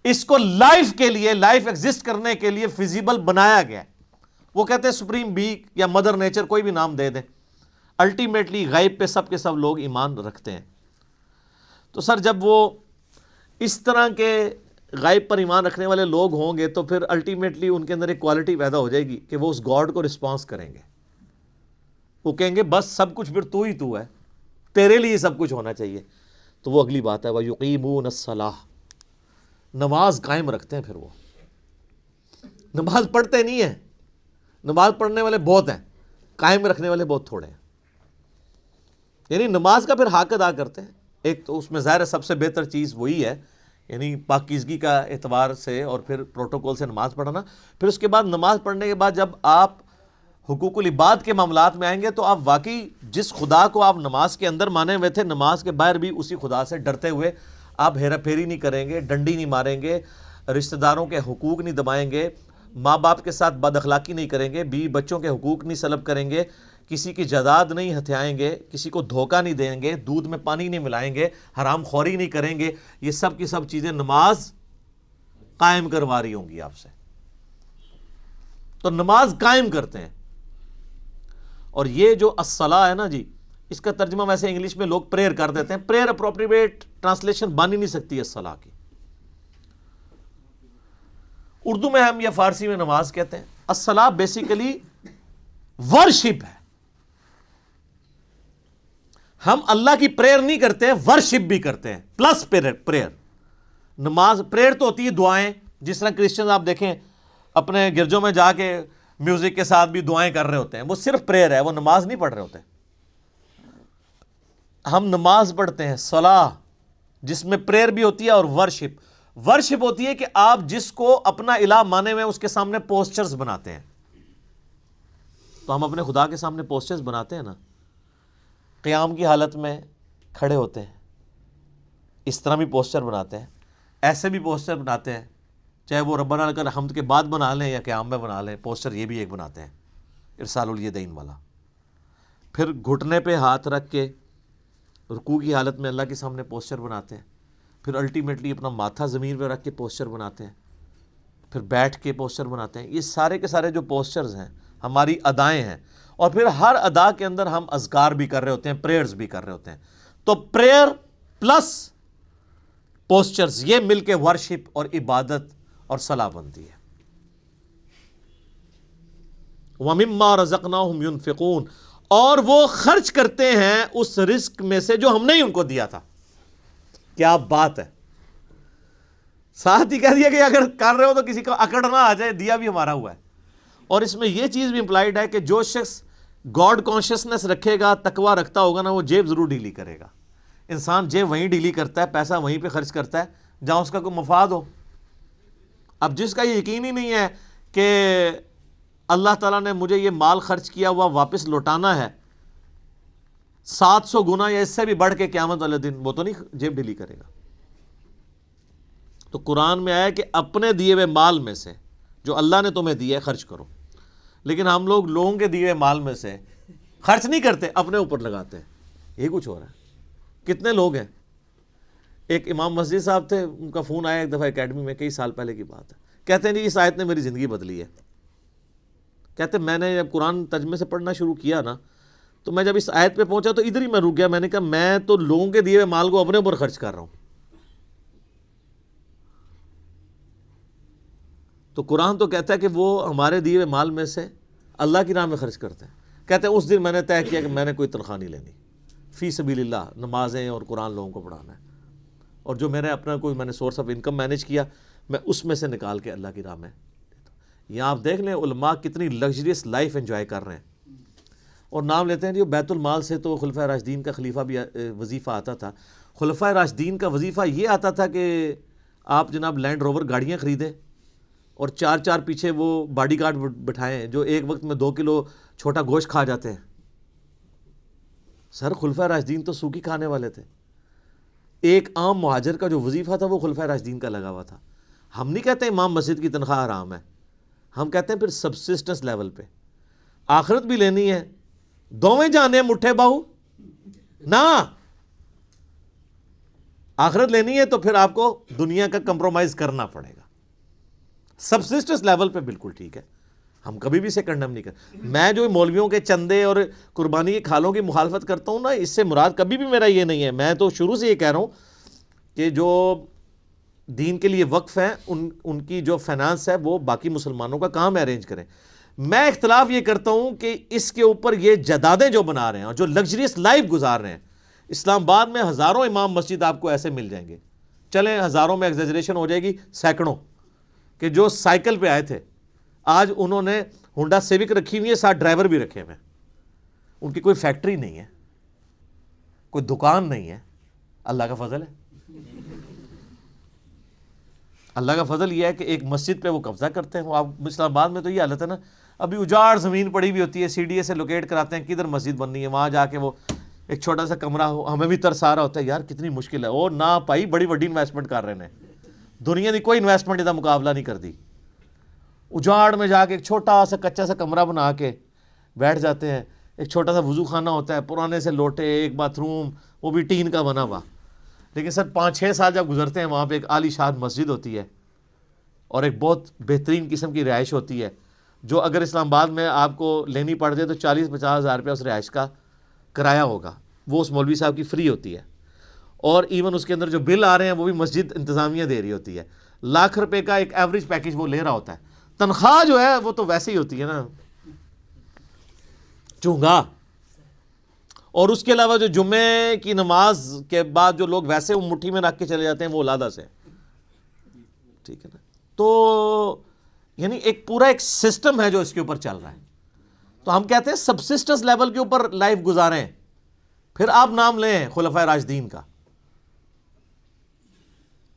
اس کو لائف کے لیے, لائف ایگزسٹ کرنے کے لیے فیزیبل بنایا گیا ہے. وہ کہتے ہیں سپریم بی یا مدر نیچر, کوئی بھی نام دے دیں, الٹیمیٹلی غیب پہ سب کے سب لوگ ایمان رکھتے ہیں. تو سر جب وہ اس طرح کے غیب پر ایمان رکھنے والے لوگ ہوں گے تو پھر الٹیمیٹلی ان کے اندر ایک کوالٹی پیدا ہو جائے گی کہ وہ اس گاڈ کو رسپانس کریں گے. وہ کہیں گے بس سب کچھ پھر تو ہی تو ہے, تیرے لیے سب کچھ ہونا چاہیے. تو وہ اگلی بات ہے, وَيُقِيمُونَ الصَّلَاةَ, نماز قائم رکھتے ہیں. پھر وہ نماز پڑھتے نہیں ہیں, نماز پڑھنے والے بہت ہیں, قائم رکھنے والے بہت تھوڑے ہیں. یعنی نماز کا پھر حق ادا کرتے ہیں. ایک تو اس میں ظاہر ہے سب سے بہتر چیز وہی ہے, یعنی پاکیزگی کا اعتبار سے اور پھر پروٹوکول سے نماز پڑھنا. پھر اس کے بعد نماز پڑھنے کے بعد جب آپ حقوق العباد کے معاملات میں آئیں گے تو آپ واقعی جس خدا کو آپ نماز کے اندر مانے ہوئے تھے, نماز کے باہر بھی اسی خدا سے ڈرتے ہوئے آپ ہیرا پھیری نہیں کریں گے, ڈنڈی نہیں ماریں گے, رشتہ داروں کے حقوق نہیں دبائیں گے, ماں باپ کے ساتھ بد اخلاقی نہیں کریں گے, بیوی بچوں کے حقوق نہیں سلب کریں گے, کسی کی جائیداد نہیں ہتھیائیں گے, کسی کو دھوکہ نہیں دیں گے, دودھ میں پانی نہیں ملائیں گے, حرام خوری نہیں کریں گے. یہ سب کی سب چیزیں نماز قائم کروا رہی ہوں گی آپ سے. تو نماز قائم کرتے ہیں. اور یہ جو الصلاۃ ہے نا جی, اس کا ترجمہ ویسے انگلش میں لوگ پریئر کر دیتے ہیں. پریئر اپروپریٹ ٹرانسلیشن بن ہی نہیں سکتی الصلاۃ کی. اردو میں ہم یا فارسی میں نماز کہتے ہیں. الصلاۃ بیسیکلی ورشپ ہے. ہم اللہ کی پریئر نہیں کرتے, ورشپ بھی کرتے ہیں پلس پریئر. نماز پریئر تو ہوتی ہے دعائیں, جس طرح کرسچنز آپ دیکھیں اپنے گرجوں میں جا کے میوزک کے ساتھ بھی دعائیں کر رہے ہوتے ہیں, وہ صرف پریئر ہے, وہ نماز نہیں پڑھ رہے ہوتے. ہم نماز پڑھتے ہیں صلاح, جس میں پریئر بھی ہوتی ہے اور ورشپ. ورشپ ہوتی ہے کہ آپ جس کو اپنا الہ مانے ہوئے اس کے سامنے پوسچرز بناتے ہیں. تو ہم اپنے خدا کے سامنے پوسچرز بناتے ہیں نا, قیام کی حالت میں کھڑے ہوتے ہیں, اس طرح بھی پوسچر بناتے ہیں, ایسے بھی پوسچر بناتے ہیں, چاہے وہ ربنا لک الحمد کے بعد بنا لیں یا قیام میں بنا لیں, پوسچر یہ بھی ایک بناتے ہیں ارسال الیدین والا. پھر گھٹنے پہ ہاتھ رکھ کے رکوع کی حالت میں اللہ کے سامنے پوسچر بناتے ہیں. پھر الٹیمیٹلی اپنا ماتھا زمین پہ رکھ کے پوسچر بناتے ہیں. پھر بیٹھ کے پوسچر بناتے ہیں. یہ سارے کے سارے جو پوسچرز ہیں ہماری ادائیں ہیں, اور پھر ہر ادا کے اندر ہم اذکار بھی کر رہے ہوتے ہیں, پریئرز بھی کر رہے ہوتے ہیں. تو پریئر پلس پوسچرز یہ مل کے ورشپ اور عبادت اور صلاح بنتی ہے. وَمِمَّا رَزَقْنَاهُمْ يُنْفِقُونَ, اور وہ خرچ کرتے ہیں اس رزق میں سے جو ہم نے ہی ان کو دیا تھا. کیا بات ہے, ساتھ ہی کہہ دیا کہ اگر کر رہے ہو تو کسی کو اکڑ نہ آ جائے, دیا بھی ہمارا ہوا ہے. اور اس میں یہ چیز بھی امپلائڈ ہے کہ جو شخص گاڈ کانشیسنس رکھے گا, تقوی رکھتا ہوگا نا, وہ جیب ضرور ڈیلی کرے گا. انسان جیب وہیں ڈیلی کرتا ہے, پیسہ وہیں پہ خرچ کرتا ہے جہاں اس کا کوئی مفاد ہو. اب جس کا یہ یقین ہی نہیں ہے کہ اللہ تعالیٰ نے مجھے یہ مال خرچ کیا ہوا واپس لوٹانا ہے 700 گنا یا اس سے بھی بڑھ کے قیامت والے دن، وہ تو نہیں جیب ڈھیلی کرے گا۔ تو قرآن میں آیا کہ اپنے دیے ہوئے مال میں سے جو اللہ نے تمہیں دیا ہے خرچ کرو، لیکن ہم لوگ لوگوں کے دیے ہوئے مال میں سے خرچ نہیں کرتے، اپنے اوپر لگاتے ہیں۔ یہ کچھ ہو رہا ہے۔ کتنے لوگ ہیں، ایک امام مسجد صاحب تھے، ان کا فون آیا ایک دفعہ اکیڈمی میں، کئی سال پہلے کی بات ہے، کہتے ہیں جی اس آیت نے میری زندگی بدلی ہے۔ کہتے ہیں میں نے جب قرآن ترجمے سے پڑھنا شروع کیا نا، تو میں جب اس آیت پہ پہنچا تو ادھر ہی میں رک گیا، میں نے کہا میں تو لوگوں کے دیے ہوئے مال کو اپنے اوپر خرچ کر رہا ہوں۔ تو قرآن تو کہتا ہے کہ وہ ہمارے دیے ہوئے مال میں سے اللہ کی راہ میں خرچ کرتے ہیں۔ کہتے ہیں اس دن میں نے طے کیا کہ میں نے کوئی تنخواہ نہیں لینی، فی سبیل اللہ نمازیں اور قرآن لوگوں کو پڑھانا ہے، اور جو میرے اپنا کوئی میں نے سورس آف انکم مینیج کیا میں اس میں سے نکال کے اللہ کی راہ میں دیتا ہوں۔ یہاں آپ دیکھ لیں علماء کتنی لگژریس لائف انجوائے کر رہے ہیں، اور نام لیتے ہیں جو بیت المال سے تو خلفۂ راشدین کا خلیفہ بھی وظیفہ آتا تھا۔ خلفۂ راشدین کا وظیفہ یہ آتا تھا کہ آپ جناب لینڈ روور گاڑیاں خریدیں اور 4 پیچھے وہ باڈی گارڈ بٹھائیں جو ایک وقت میں 2 کلو چھوٹا گوشت کھا جاتے ہیں۔ سر خلفۂ راشدین تو سوکھی کھانے والے تھے۔ ایک عام مہاجر کا جو وظیفہ تھا وہ خلفۂ راشدین کا لگا ہوا تھا۔ ہم نہیں کہتے امام مسجد کی تنخواہ حرام ہے، ہم کہتے ہیں پھر سبسسٹنس لیول پہ آخرت بھی لینی ہے، دوویں جانے مٹھے باہو نہ، آخرت لینی ہے تو پھر آپ کو دنیا کا کمپرومائز کرنا پڑے گا۔ سبسسٹنس لیول پہ بالکل ٹھیک ہے، ہم کبھی بھی اسے کنڈم نہیں کرتے۔ میں جو مولویوں کے چندے اور قربانی کے کھالوں کی مخالفت کرتا ہوں نا، اس سے مراد کبھی بھی میرا یہ نہیں ہے۔ میں تو شروع سے یہ کہہ رہا ہوں کہ جو دین کے لیے وقف ہیں ان کی جو فائنانس ہے وہ باقی مسلمانوں کا کام ارینج کریں۔ میں اختلاف یہ کرتا ہوں کہ اس کے اوپر یہ جدادیں جو بنا رہے ہیں اور جو لگژریس لائف گزار رہے ہیں، اسلام آباد میں ہزاروں امام مسجد آپ کو ایسے مل جائیں گے، چلیں ہزاروں میں ایگزیجریشن ہو جائے گی، سینکڑوں، کہ جو سائیکل پہ آئے تھے آج انہوں نے ہونڈا سیوک رکھی ہوئی ہے، ساتھ ڈرائیور بھی رکھے ہوئے ہیں، ان کی کوئی فیکٹری نہیں ہے، کوئی دکان نہیں ہے۔ اللہ کا فضل ہے، اللہ کا فضل یہ ہے کہ ایک مسجد پہ وہ قبضہ کرتے ہیں۔ وہ آپ اسلام آباد میں تو یہ حالت ہے نا، ابھی اجاڑ زمین پڑی ہوئی ہوتی ہے، سی ڈی اے سے لوکیٹ کراتے ہیں کدھر مسجد بننی ہے، وہاں جا کے وہ ایک چھوٹا سا کمرہ ہو، ہمیں بھی ترس آ رہا ہوتا ہے یار کتنی مشکل ہے، اور نہ پائی بڑی وڈی انویسٹمنٹ کر رہے ہیں، دنیا کی کوئی انویسٹمنٹ کا مقابلہ نہیں کر دی۔ اجاڑ میں جا کے ایک چھوٹا سا کچا سا کمرہ بنا کے بیٹھ جاتے ہیں، ایک چھوٹا سا وضو خانہ ہوتا ہے، پرانے سے لوٹے، ایک باتھ روم، وہ بھی ٹین کا بنا ہوا۔ لیکن سر 5-6 سال جب گزرتے ہیں وہاں پہ ایک عالی شان مسجد ہوتی ہے اور ایک بہت بہترین قسم کی رہائش ہوتی ہے، جو اگر اسلام آباد میں آپ کو لینی پڑ جائے تو 40-50 ہزار روپیہ اس رہائش کا کرایہ ہوگا، وہ اس مولوی صاحب کی فری ہوتی ہے، اور ایون اس کے اندر جو بل آ رہے ہیں وہ بھی مسجد انتظامیہ دے رہی ہوتی ہے۔ لاکھ روپے کا ایک ایوریج پیکج وہ لے رہا ہوتا ہے، تنخواہ جو ہے وہ تو ویسے ہی ہوتی ہے نا چونگا۔ اور اس کے علاوہ جو جمعے کی نماز کے بعد جو لوگ ویسے وہ مٹھی میں رکھ کے چلے جاتے ہیں وہ علادہ سے، ٹھیک ہے نا۔ تو یعنی ایک پورا ایک سسٹم ہے جو اس کے اوپر چل رہا ہے۔ تو ہم کہتے ہیں سبسسٹنس لیول کے اوپر لائف گزاریں، پھر آپ نام لیں خلفائے راشدین کا۔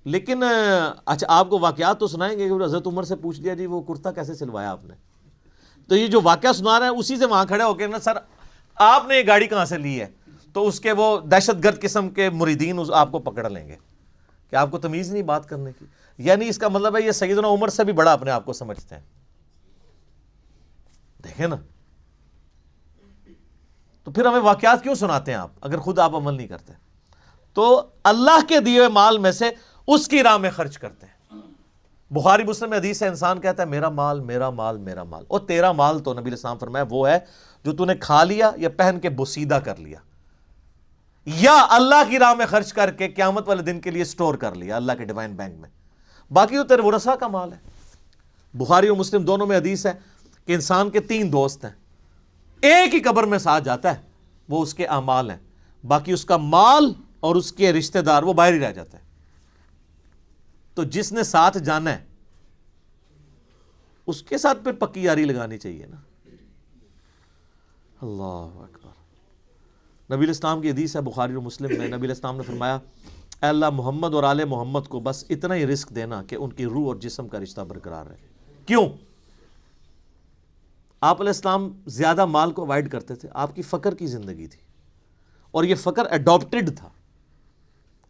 لیکن اچھا آپ کو واقعات تو سنائیں گے کہ حضرت عمر سے پوچھ لیا جی وہ کرتا کیسے سلوایا آپ نے، تو یہ جو واقعہ سنا رہے ہیں اسی سے وہاں کھڑے ہو کے نا سر آپ نے یہ گاڑی کہاں سے لی ہے، تو اس کے وہ دہشت گرد قسم کے مریدین آپ کو پکڑ لیں گے کہ آپ کو تمیز نہیں بات کرنے کی، یعنی اس کا مطلب ہے یہ سیدنا عمر سے بھی بڑا اپنے آپ کو سمجھتے ہیں۔ دیکھیں نا، تو پھر ہمیں واقعات کیوں سناتے ہیں آپ اگر خود آپ عمل نہیں کرتے؟ تو اللہ کے دیے ہوئے مال میں سے اس کی راہ میں خرچ کرتے ہیں۔ بخاری مسلم میں حدیث ہے، انسان کہتا ہے میرا مال میرا مال میرا مال، اور تیرا مال تو نبی علیہ السلام فرمایا وہ ہے جو تو نے کھا لیا یا پہن کے بوسیدہ کر لیا یا اللہ کی راہ میں خرچ کر کے قیامت والے دن کے لیے سٹور کر لیا اللہ کے ڈیوائن بینک میں، باقی تو تیرے ورثہ کا مال ہے۔ بخاری اور مسلم دونوں میں حدیث ہے کہ انسان کے 3 دوست ہیں، ایک ہی قبر میں ساتھ جاتا ہے، وہ اس کے اعمال ہیں، باقی اس کا مال اور اس کے رشتہ دار وہ باہر ہی رہ جاتا ہے۔ تو جس نے ساتھ جانا ہے اس کے ساتھ پھر پکی یاری لگانی چاہیے نا۔ اللہ اکبر۔ نبی علیہ السلام کی حدیث ہے بخاری اور مسلم میں، نبی علیہ السلام نے فرمایا اے اللہ محمد اور آل محمد کو بس اتنا ہی رزق دینا کہ ان کی روح اور جسم کا رشتہ برقرار رہے۔ کیوں؟ آپ علیہ السلام زیادہ مال کو اوائڈ کرتے تھے، آپ کی فقر کی زندگی تھی، اور یہ فقر اڈاپٹڈ تھا۔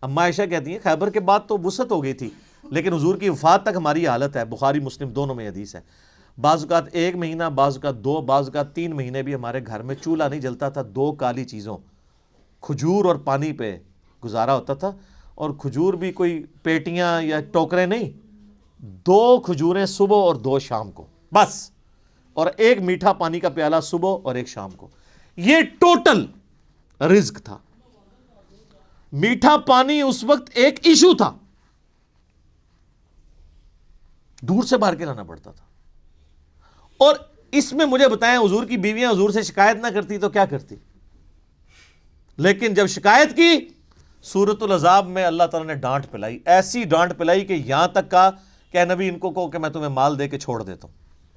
اما عائشہ کہتی ہیں خیبر کے بعد تو وسعت ہو گئی تھی، لیکن حضور کی وفات تک ہماری حالت ہے، بخاری مسلم دونوں میں حدیث ہے، بعض اوقات 1 مہینہ، بعض اوقات 2، بعض اوقات 3 مہینے بھی ہمارے گھر میں چولہا نہیں جلتا تھا، 2 کالی چیزوں، کھجور اور پانی پہ گزارا ہوتا تھا، اور کھجور بھی کوئی پیٹیاں یا ٹوکرے نہیں، 2 کھجوریں صبح اور 2 شام کو بس، اور 1 میٹھا پانی کا پیالہ صبح اور 1 شام کو، یہ ٹوٹل رزق تھا۔ میٹھا پانی اس وقت ایک ایشو تھا، دور سے بھر کے لانا پڑتا تھا۔ اور اس میں مجھے بتائیں، حضور کی بیویاں حضور سے شکایت نہ کرتی تو کیا کرتی؟ لیکن جب شکایت کی، سورۃ العذاب میں اللہ تعالیٰ نے ڈانٹ پلائی، ایسی ڈانٹ پلائی کہ یہاں تک کہا کہ اے نبی ان کو کہو کہ میں تمہیں مال دے کے چھوڑ دیتا ہوں۔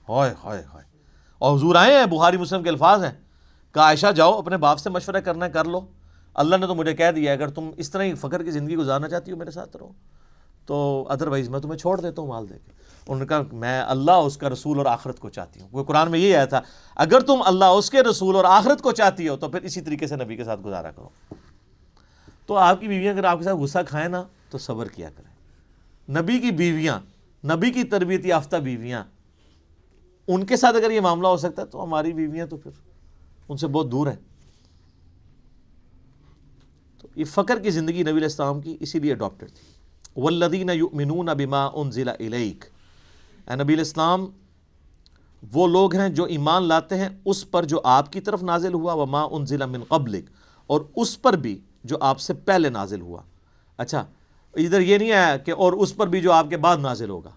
ہائے ہائے ہائے! اور حضور آئے ہیں، بخاری مسلم کے الفاظ ہیں، کہ عائشہ جاؤ اپنے باپ سے مشورہ کرنا ہے کر لو، اللہ نے تو مجھے کہہ دیا اگر تم اس طرح ہی فقر کی زندگی گزارنا چاہتی ہو میرے ساتھ رہو، تو ادروائز میں تمہیں چھوڑ دیتا ہوں مال دے کے۔ انہوں نے کہا میں اللہ، اس کا رسول اور آخرت کو چاہتی ہوں۔ وہ قرآن میں یہ آیا تھا، اگر تم اللہ، اس کے رسول اور آخرت کو چاہتی ہو تو پھر اسی طریقے سے نبی کے ساتھ گزارا کرو۔ تو آپ کی بیویاں اگر آپ کے ساتھ غصہ کھائیں نا تو صبر کیا کریں۔ نبی کی بیویاں، نبی کی تربیت یافتہ بیویاں، ان کے ساتھ اگر یہ معاملہ ہو سکتا ہے تو ہماری بیویاں تو پھر ان سے بہت دور ہیں۔ تو یہ فقر کی زندگی نبی علیہ السلام کی اسی لیے اڈاپٹڈ تھی۔ والذین یؤمنون بما انزل الیک، اے نبی علیہ السلام وہ لوگ ہیں جو ایمان لاتے ہیں اس پر جو آپ کی طرف نازل ہوا، وما انزل من قبلک، اور اس پر بھی جو آپ سے پہلے نازل ہوا۔ اچھا، ادھر یہ نہیں آیا کہ اور اس پر بھی جو آپ کے بعد نازل ہوگا،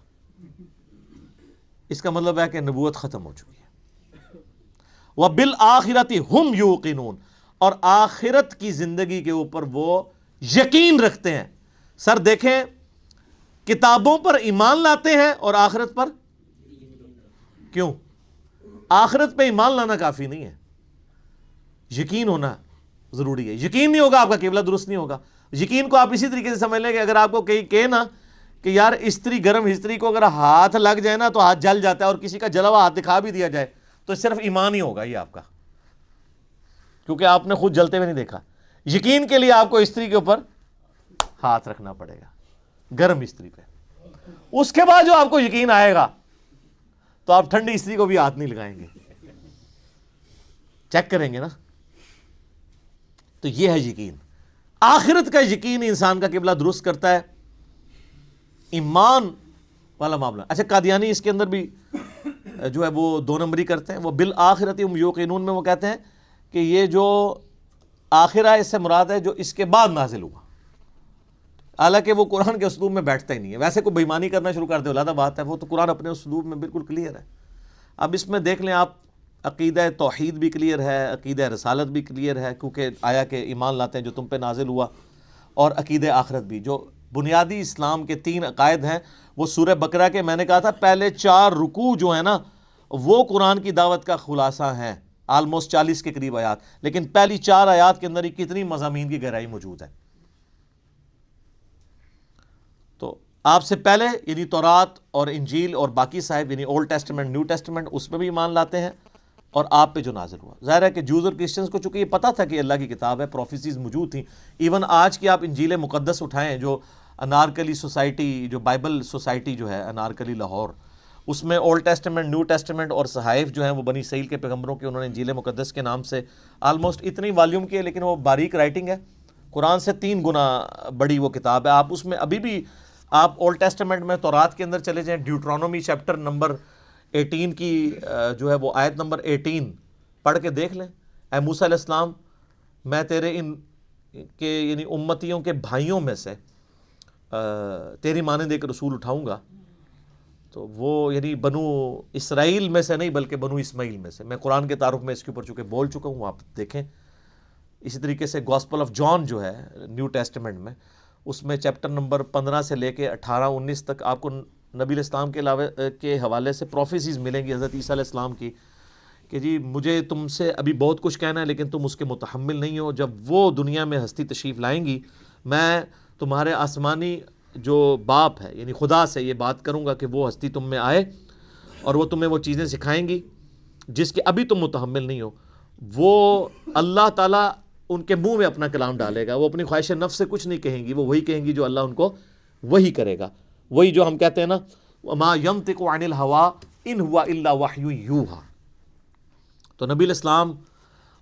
اس کا مطلب ہے کہ نبوت ختم ہو چکی ہے۔ وَبِالْآخِرَةِ هُمْ يُوقِنُونَ، اور آخرت کی زندگی کے اوپر وہ یقین رکھتے ہیں۔ سر دیکھیں، کتابوں پر ایمان لاتے ہیں اور آخرت پر کیوں؟ آخرت پہ ایمان لانا کافی نہیں ہے، یقین ہونا ضروری ہے۔ یقین نہیں ہوگا آپ کا قبلہ درست نہیں ہوگا۔ یقین کو آپ اسی طریقے سے سمجھ لیں کہ اگر آپ کو کہیں نا کہ یار استری، گرم استری کو اگر ہاتھ لگ جائے نا تو ہاتھ جل جاتا ہے، اور کسی کا جلا ہوا ہاتھ دکھا بھی دیا جائے تو صرف ایمان ہی ہوگا یہ آپ کا، کیونکہ آپ نے خود جلتے ہوئے نہیں دیکھا۔ یقین کے لیے آپ کو استری کے اوپر ہاتھ رکھنا پڑے گا، گرم استری پہ۔ اس کے بعد جو آپ کو یقین آئے گا تو آپ ٹھنڈی استری کو بھی ہاتھ نہیں لگائیں گے، چیک کریں گے نا۔ تو یہ ہے یقین، آخرت کا یقین انسان کا قبلہ درست کرتا ہے، ایمان والا معاملہ۔ اچھا، قادیانی اس کے اندر بھی جو ہے وہ 2 نمبری کرتے ہیں۔ وہ بالآخرۃ ہم یوقنون میں وہ کہتے ہیں کہ یہ جو آخرہ اس سے مراد ہے جو اس کے بعد نازل ہوا، حالانکہ وہ قرآن کے اسلوب میں بیٹھتا ہی نہیں ہے۔ ویسے کوئی بےمانی کرنا شروع کر دے علیحدہ بات ہے، وہ تو قرآن اپنے اسلوب میں بالکل کلیئر ہے۔ اب اس میں دیکھ لیں آپ، عقیدہ توحید بھی کلیئر ہے، عقیدہ رسالت بھی کلیئر ہے، کیونکہ آیا کہ ایمان لاتے ہیں جو تم پہ نازل ہوا، اور عقیدہ آخرت بھی۔ جو بنیادی اسلام کے 3 عقائد ہیں وہ سورہ بقرہ کے، میں نے کہا تھا پہلے 4 رکوع جو ہیں نا وہ قرآن کی دعوت کا خلاصہ ہیں، آلموسٹ 40 کے قریب آیات، لیکن پہلی 4 آیات کے اندر ہی کتنی مضامین کی گہرائی موجود ہے۔ تو آپ سے پہلے یعنی تورات اور انجیل اور باقی صاحب یعنی اولڈ ٹیسٹمنٹ، نیو ٹیسٹمنٹ، اس میں بھی ایمان لاتے ہیں، اور آپ پہ جو نازل ہوا۔ ظاہر ہے کہ جوز اور کرسچنز کو چونکہ یہ پتہ تھا کہ اللہ کی کتاب ہے، پروفیسیز موجود تھیں۔ ایون آج کی آپ انجیل مقدس اٹھائیں، جو انارکلی سوسائٹی، جو بائبل سوسائٹی جو ہے انارکلی لاہور، اس میں اولڈ ٹیسٹمنٹ، نیو ٹیسٹمنٹ اور صحائف جو ہیں وہ بنی اسرائیل کے پیغمبروں کے، انہوں نے انجیل مقدس کے نام سے آلموسٹ اتنی والیوم کی ہے، لیکن وہ باریک رائٹنگ ہے، قرآن سے 3 گنا بڑی وہ کتاب ہے۔ آپ اس میں ابھی بھی آپ اولڈ ٹیسٹمنٹ میں تورات کے اندر چلے جائیں، ڈیوٹرانومی چیپٹر نمبر 18 کی جو ہے وہ آیت نمبر 18 پڑھ کے دیکھ لیں۔ اے موسیٰ علیہ السلام، میں تیرے ان کے یعنی امتیوں کے بھائیوں میں سے تیری مانند ایک رسول اٹھاؤں گا، تو وہ یعنی بنو اسرائیل میں سے نہیں بلکہ بنو اسماعیل میں سے۔ میں قرآن کے تعارف میں اس کے اوپر چونکہ بول چکا ہوں، آپ دیکھیں۔ اسی طریقے سے گاسپل آف جان جو ہے نیو ٹیسٹمنٹ میں، اس میں چیپٹر نمبر 15 سے لے کے 18-19 تک آپ کو نبی علیہ السلام کے علاوہ کے حوالے سے پروفیسیز ملیں گی حضرت عیسیٰ علیہ السلام کی، کہ جی مجھے تم سے ابھی بہت کچھ کہنا ہے لیکن تم اس کے متحمل نہیں ہو۔ جب وہ دنیا میں ہستی تشریف لائیں گی، میں تمہارے آسمانی جو باپ ہے یعنی خدا سے یہ بات کروں گا کہ وہ ہستی تم میں آئے اور وہ تمہیں وہ چیزیں سکھائیں گی جس کے ابھی تم متحمل نہیں ہو، وہ اللہ تعالیٰ ان کے منہ میں اپنا کلام ڈالے گا. وہ اپنی خواہش نفس سے کچھ نہیں کہیں گی، وہ وہی کہیں گی جو اللہ ان کو وہی کرے گا. وہی جو ہم کہتے ہیں نا وَمَا يَنطِقُ عَنِ الْهَوَىٰ إِنْ هُوَ إِلَّا وَحْيٌ يُوحَىٰ. تو نبی علیہ السلام،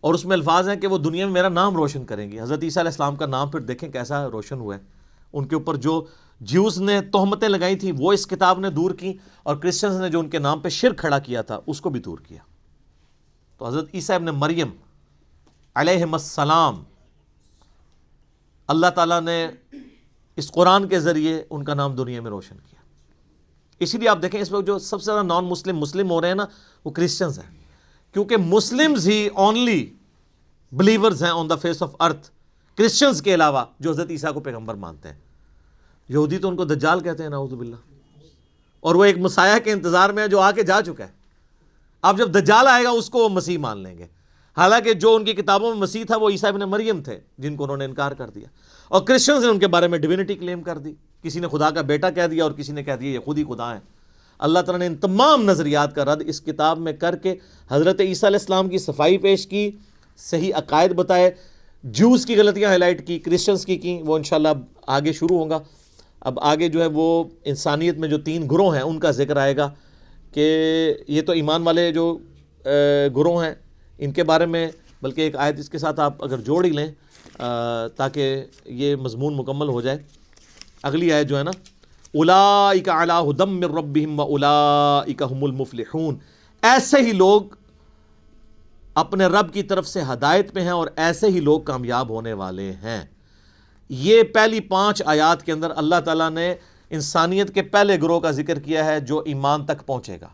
اور اس میں الفاظ ہیں کہ وہ دنیا میں میرا نام روشن کریں گی. حضرت عیسیٰ علیہ السلام کا نام پھر دیکھیں کیسا روشن ہوا ہے. ان کے اوپر جو جیوز نے تہمتیں لگائی تھیں وہ اس کتاب نے دور کی، اور کرسچنز نے جو ان کے نام پہ شرک کھڑا کیا تھا اس کو بھی دور کیا. تو حضرت عیسیٰ ابن مریم علیہ السلام، اللہ تعالیٰ نے اس قرآن کے ذریعے ان کا نام دنیا میں روشن کیا. اسی لیے آپ دیکھیں اس وقت جو سب سے زیادہ نان مسلم ہو رہے ہیں نا وہ کرسچنز ہیں، کیونکہ مسلمز ہی اونلی بلیورز ہیں on the face of earth, Christians کے علاوہ جو حضرت عیسیٰ کو پیغمبر مانتے ہیں. یہودی تو ان کو دجال کہتے ہیں نعوذ باللہ، اور وہ ایک مسیح کے انتظار میں ہے جو آ کے جا چکا ہے. اب جب دجال آئے گا اس کو وہ مسیح مان لیں گے، حالانکہ جو ان کی کتابوں میں مسیح تھا وہ عیسیٰ ابن مریم تھے جن کو انہوں نے انکار کر دیا. اور کرسچنز نے ان کے بارے میں ڈیوینٹی کلیم کر دی، کسی نے خدا کا بیٹا کہہ دیا اور کسی نے کہہ دیا یہ خود ہی خدا ہیں. اللہ تعالیٰ نے ان تمام نظریات کا رد اس کتاب میں کر کے حضرت عیسیٰ علیہ السلام کی صفائی پیش کی، صحیح عقائد بتائے، جوز کی غلطیاں ہائی لائٹ کی، کرسچنز کی وہ انشاءاللہ آگے شروع ہوں گا. اب آگے جو ہے وہ انسانیت میں جو 3 گروہ ہیں ان کا ذکر آئے گا، کہ یہ تو ایمان والے جو گروہ ہیں ان کے بارے میں، بلکہ ایک آیت اس کے ساتھ آپ اگر جوڑ ہی لیں تاکہ یہ مضمون مکمل ہو جائے. اگلی آیت جو ہے نا اولئک علی ھدی من ربہم واولئک ھم المفلحون، ایسے ہی لوگ اپنے رب کی طرف سے ہدایت پہ ہیں اور ایسے ہی لوگ کامیاب ہونے والے ہیں. یہ پہلی 5 آیات کے اندر اللہ تعالیٰ نے انسانیت کے پہلے گروہ کا ذکر کیا ہے جو ایمان تک پہنچے گا.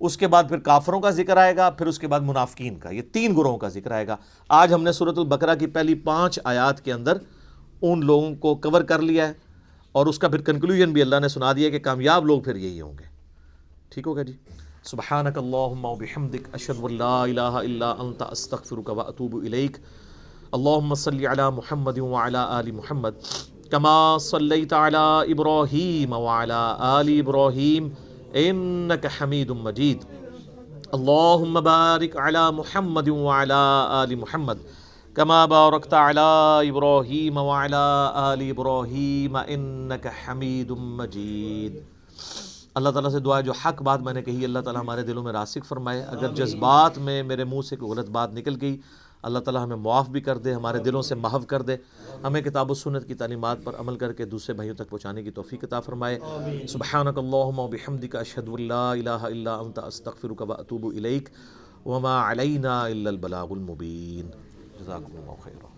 اس کے بعد پھر کافروں کا ذکر آئے گا، پھر اس کے بعد منافقین کا. یہ 3 گروہوں کا ذکر آئے گا. آج ہم نے سورۃ البقرہ کی پہلی 5 آیات کے اندر ان لوگوں کو کور کر لیا ہے، اور اس کا پھر کنکلوژن بھی اللہ نے سنا دیا کہ کامیاب لوگ پھر یہی ہوں گے. ٹھیک ہوگا جی. سبحانک اللہم وبحمدک اشہد ان لا الہ الا انت استغفرک واتوب الیک. اللہم صلی علی محمد وعلی آل محمد کما صلیت علی ابراہیم وعلی آل ابراہیم انک حمید مجید. اللہم بارک علی محمد وعلی آل محمد کما بارکت علی ابراہیم وعلی آل ابراہیم انک حمید مجید. اللہ تعالیٰ سے دعا ہے جو حق بات میں نے کہی اللہ تعالیٰ ہمارے دلوں میں راسخ فرمائے. اگر جذبات میں میرے منہ سے کوئی غلط بات نکل گئی اللہ تعالیٰ ہمیں معاف بھی کر دے، ہمارے دلوں سے محو کر دے، ہمیں کتاب و سنت کی تعلیمات پر عمل کر کے دوسرے بھائیوں تک پہنچانے کی توفیق عطا فرمائے. سبحانک اللہم وبحمدک اشہد ان لا الہ الا انت استغفرک واتوب الیک وما علینا الا البلاغ المبین. جزاکم اللہ خیرا.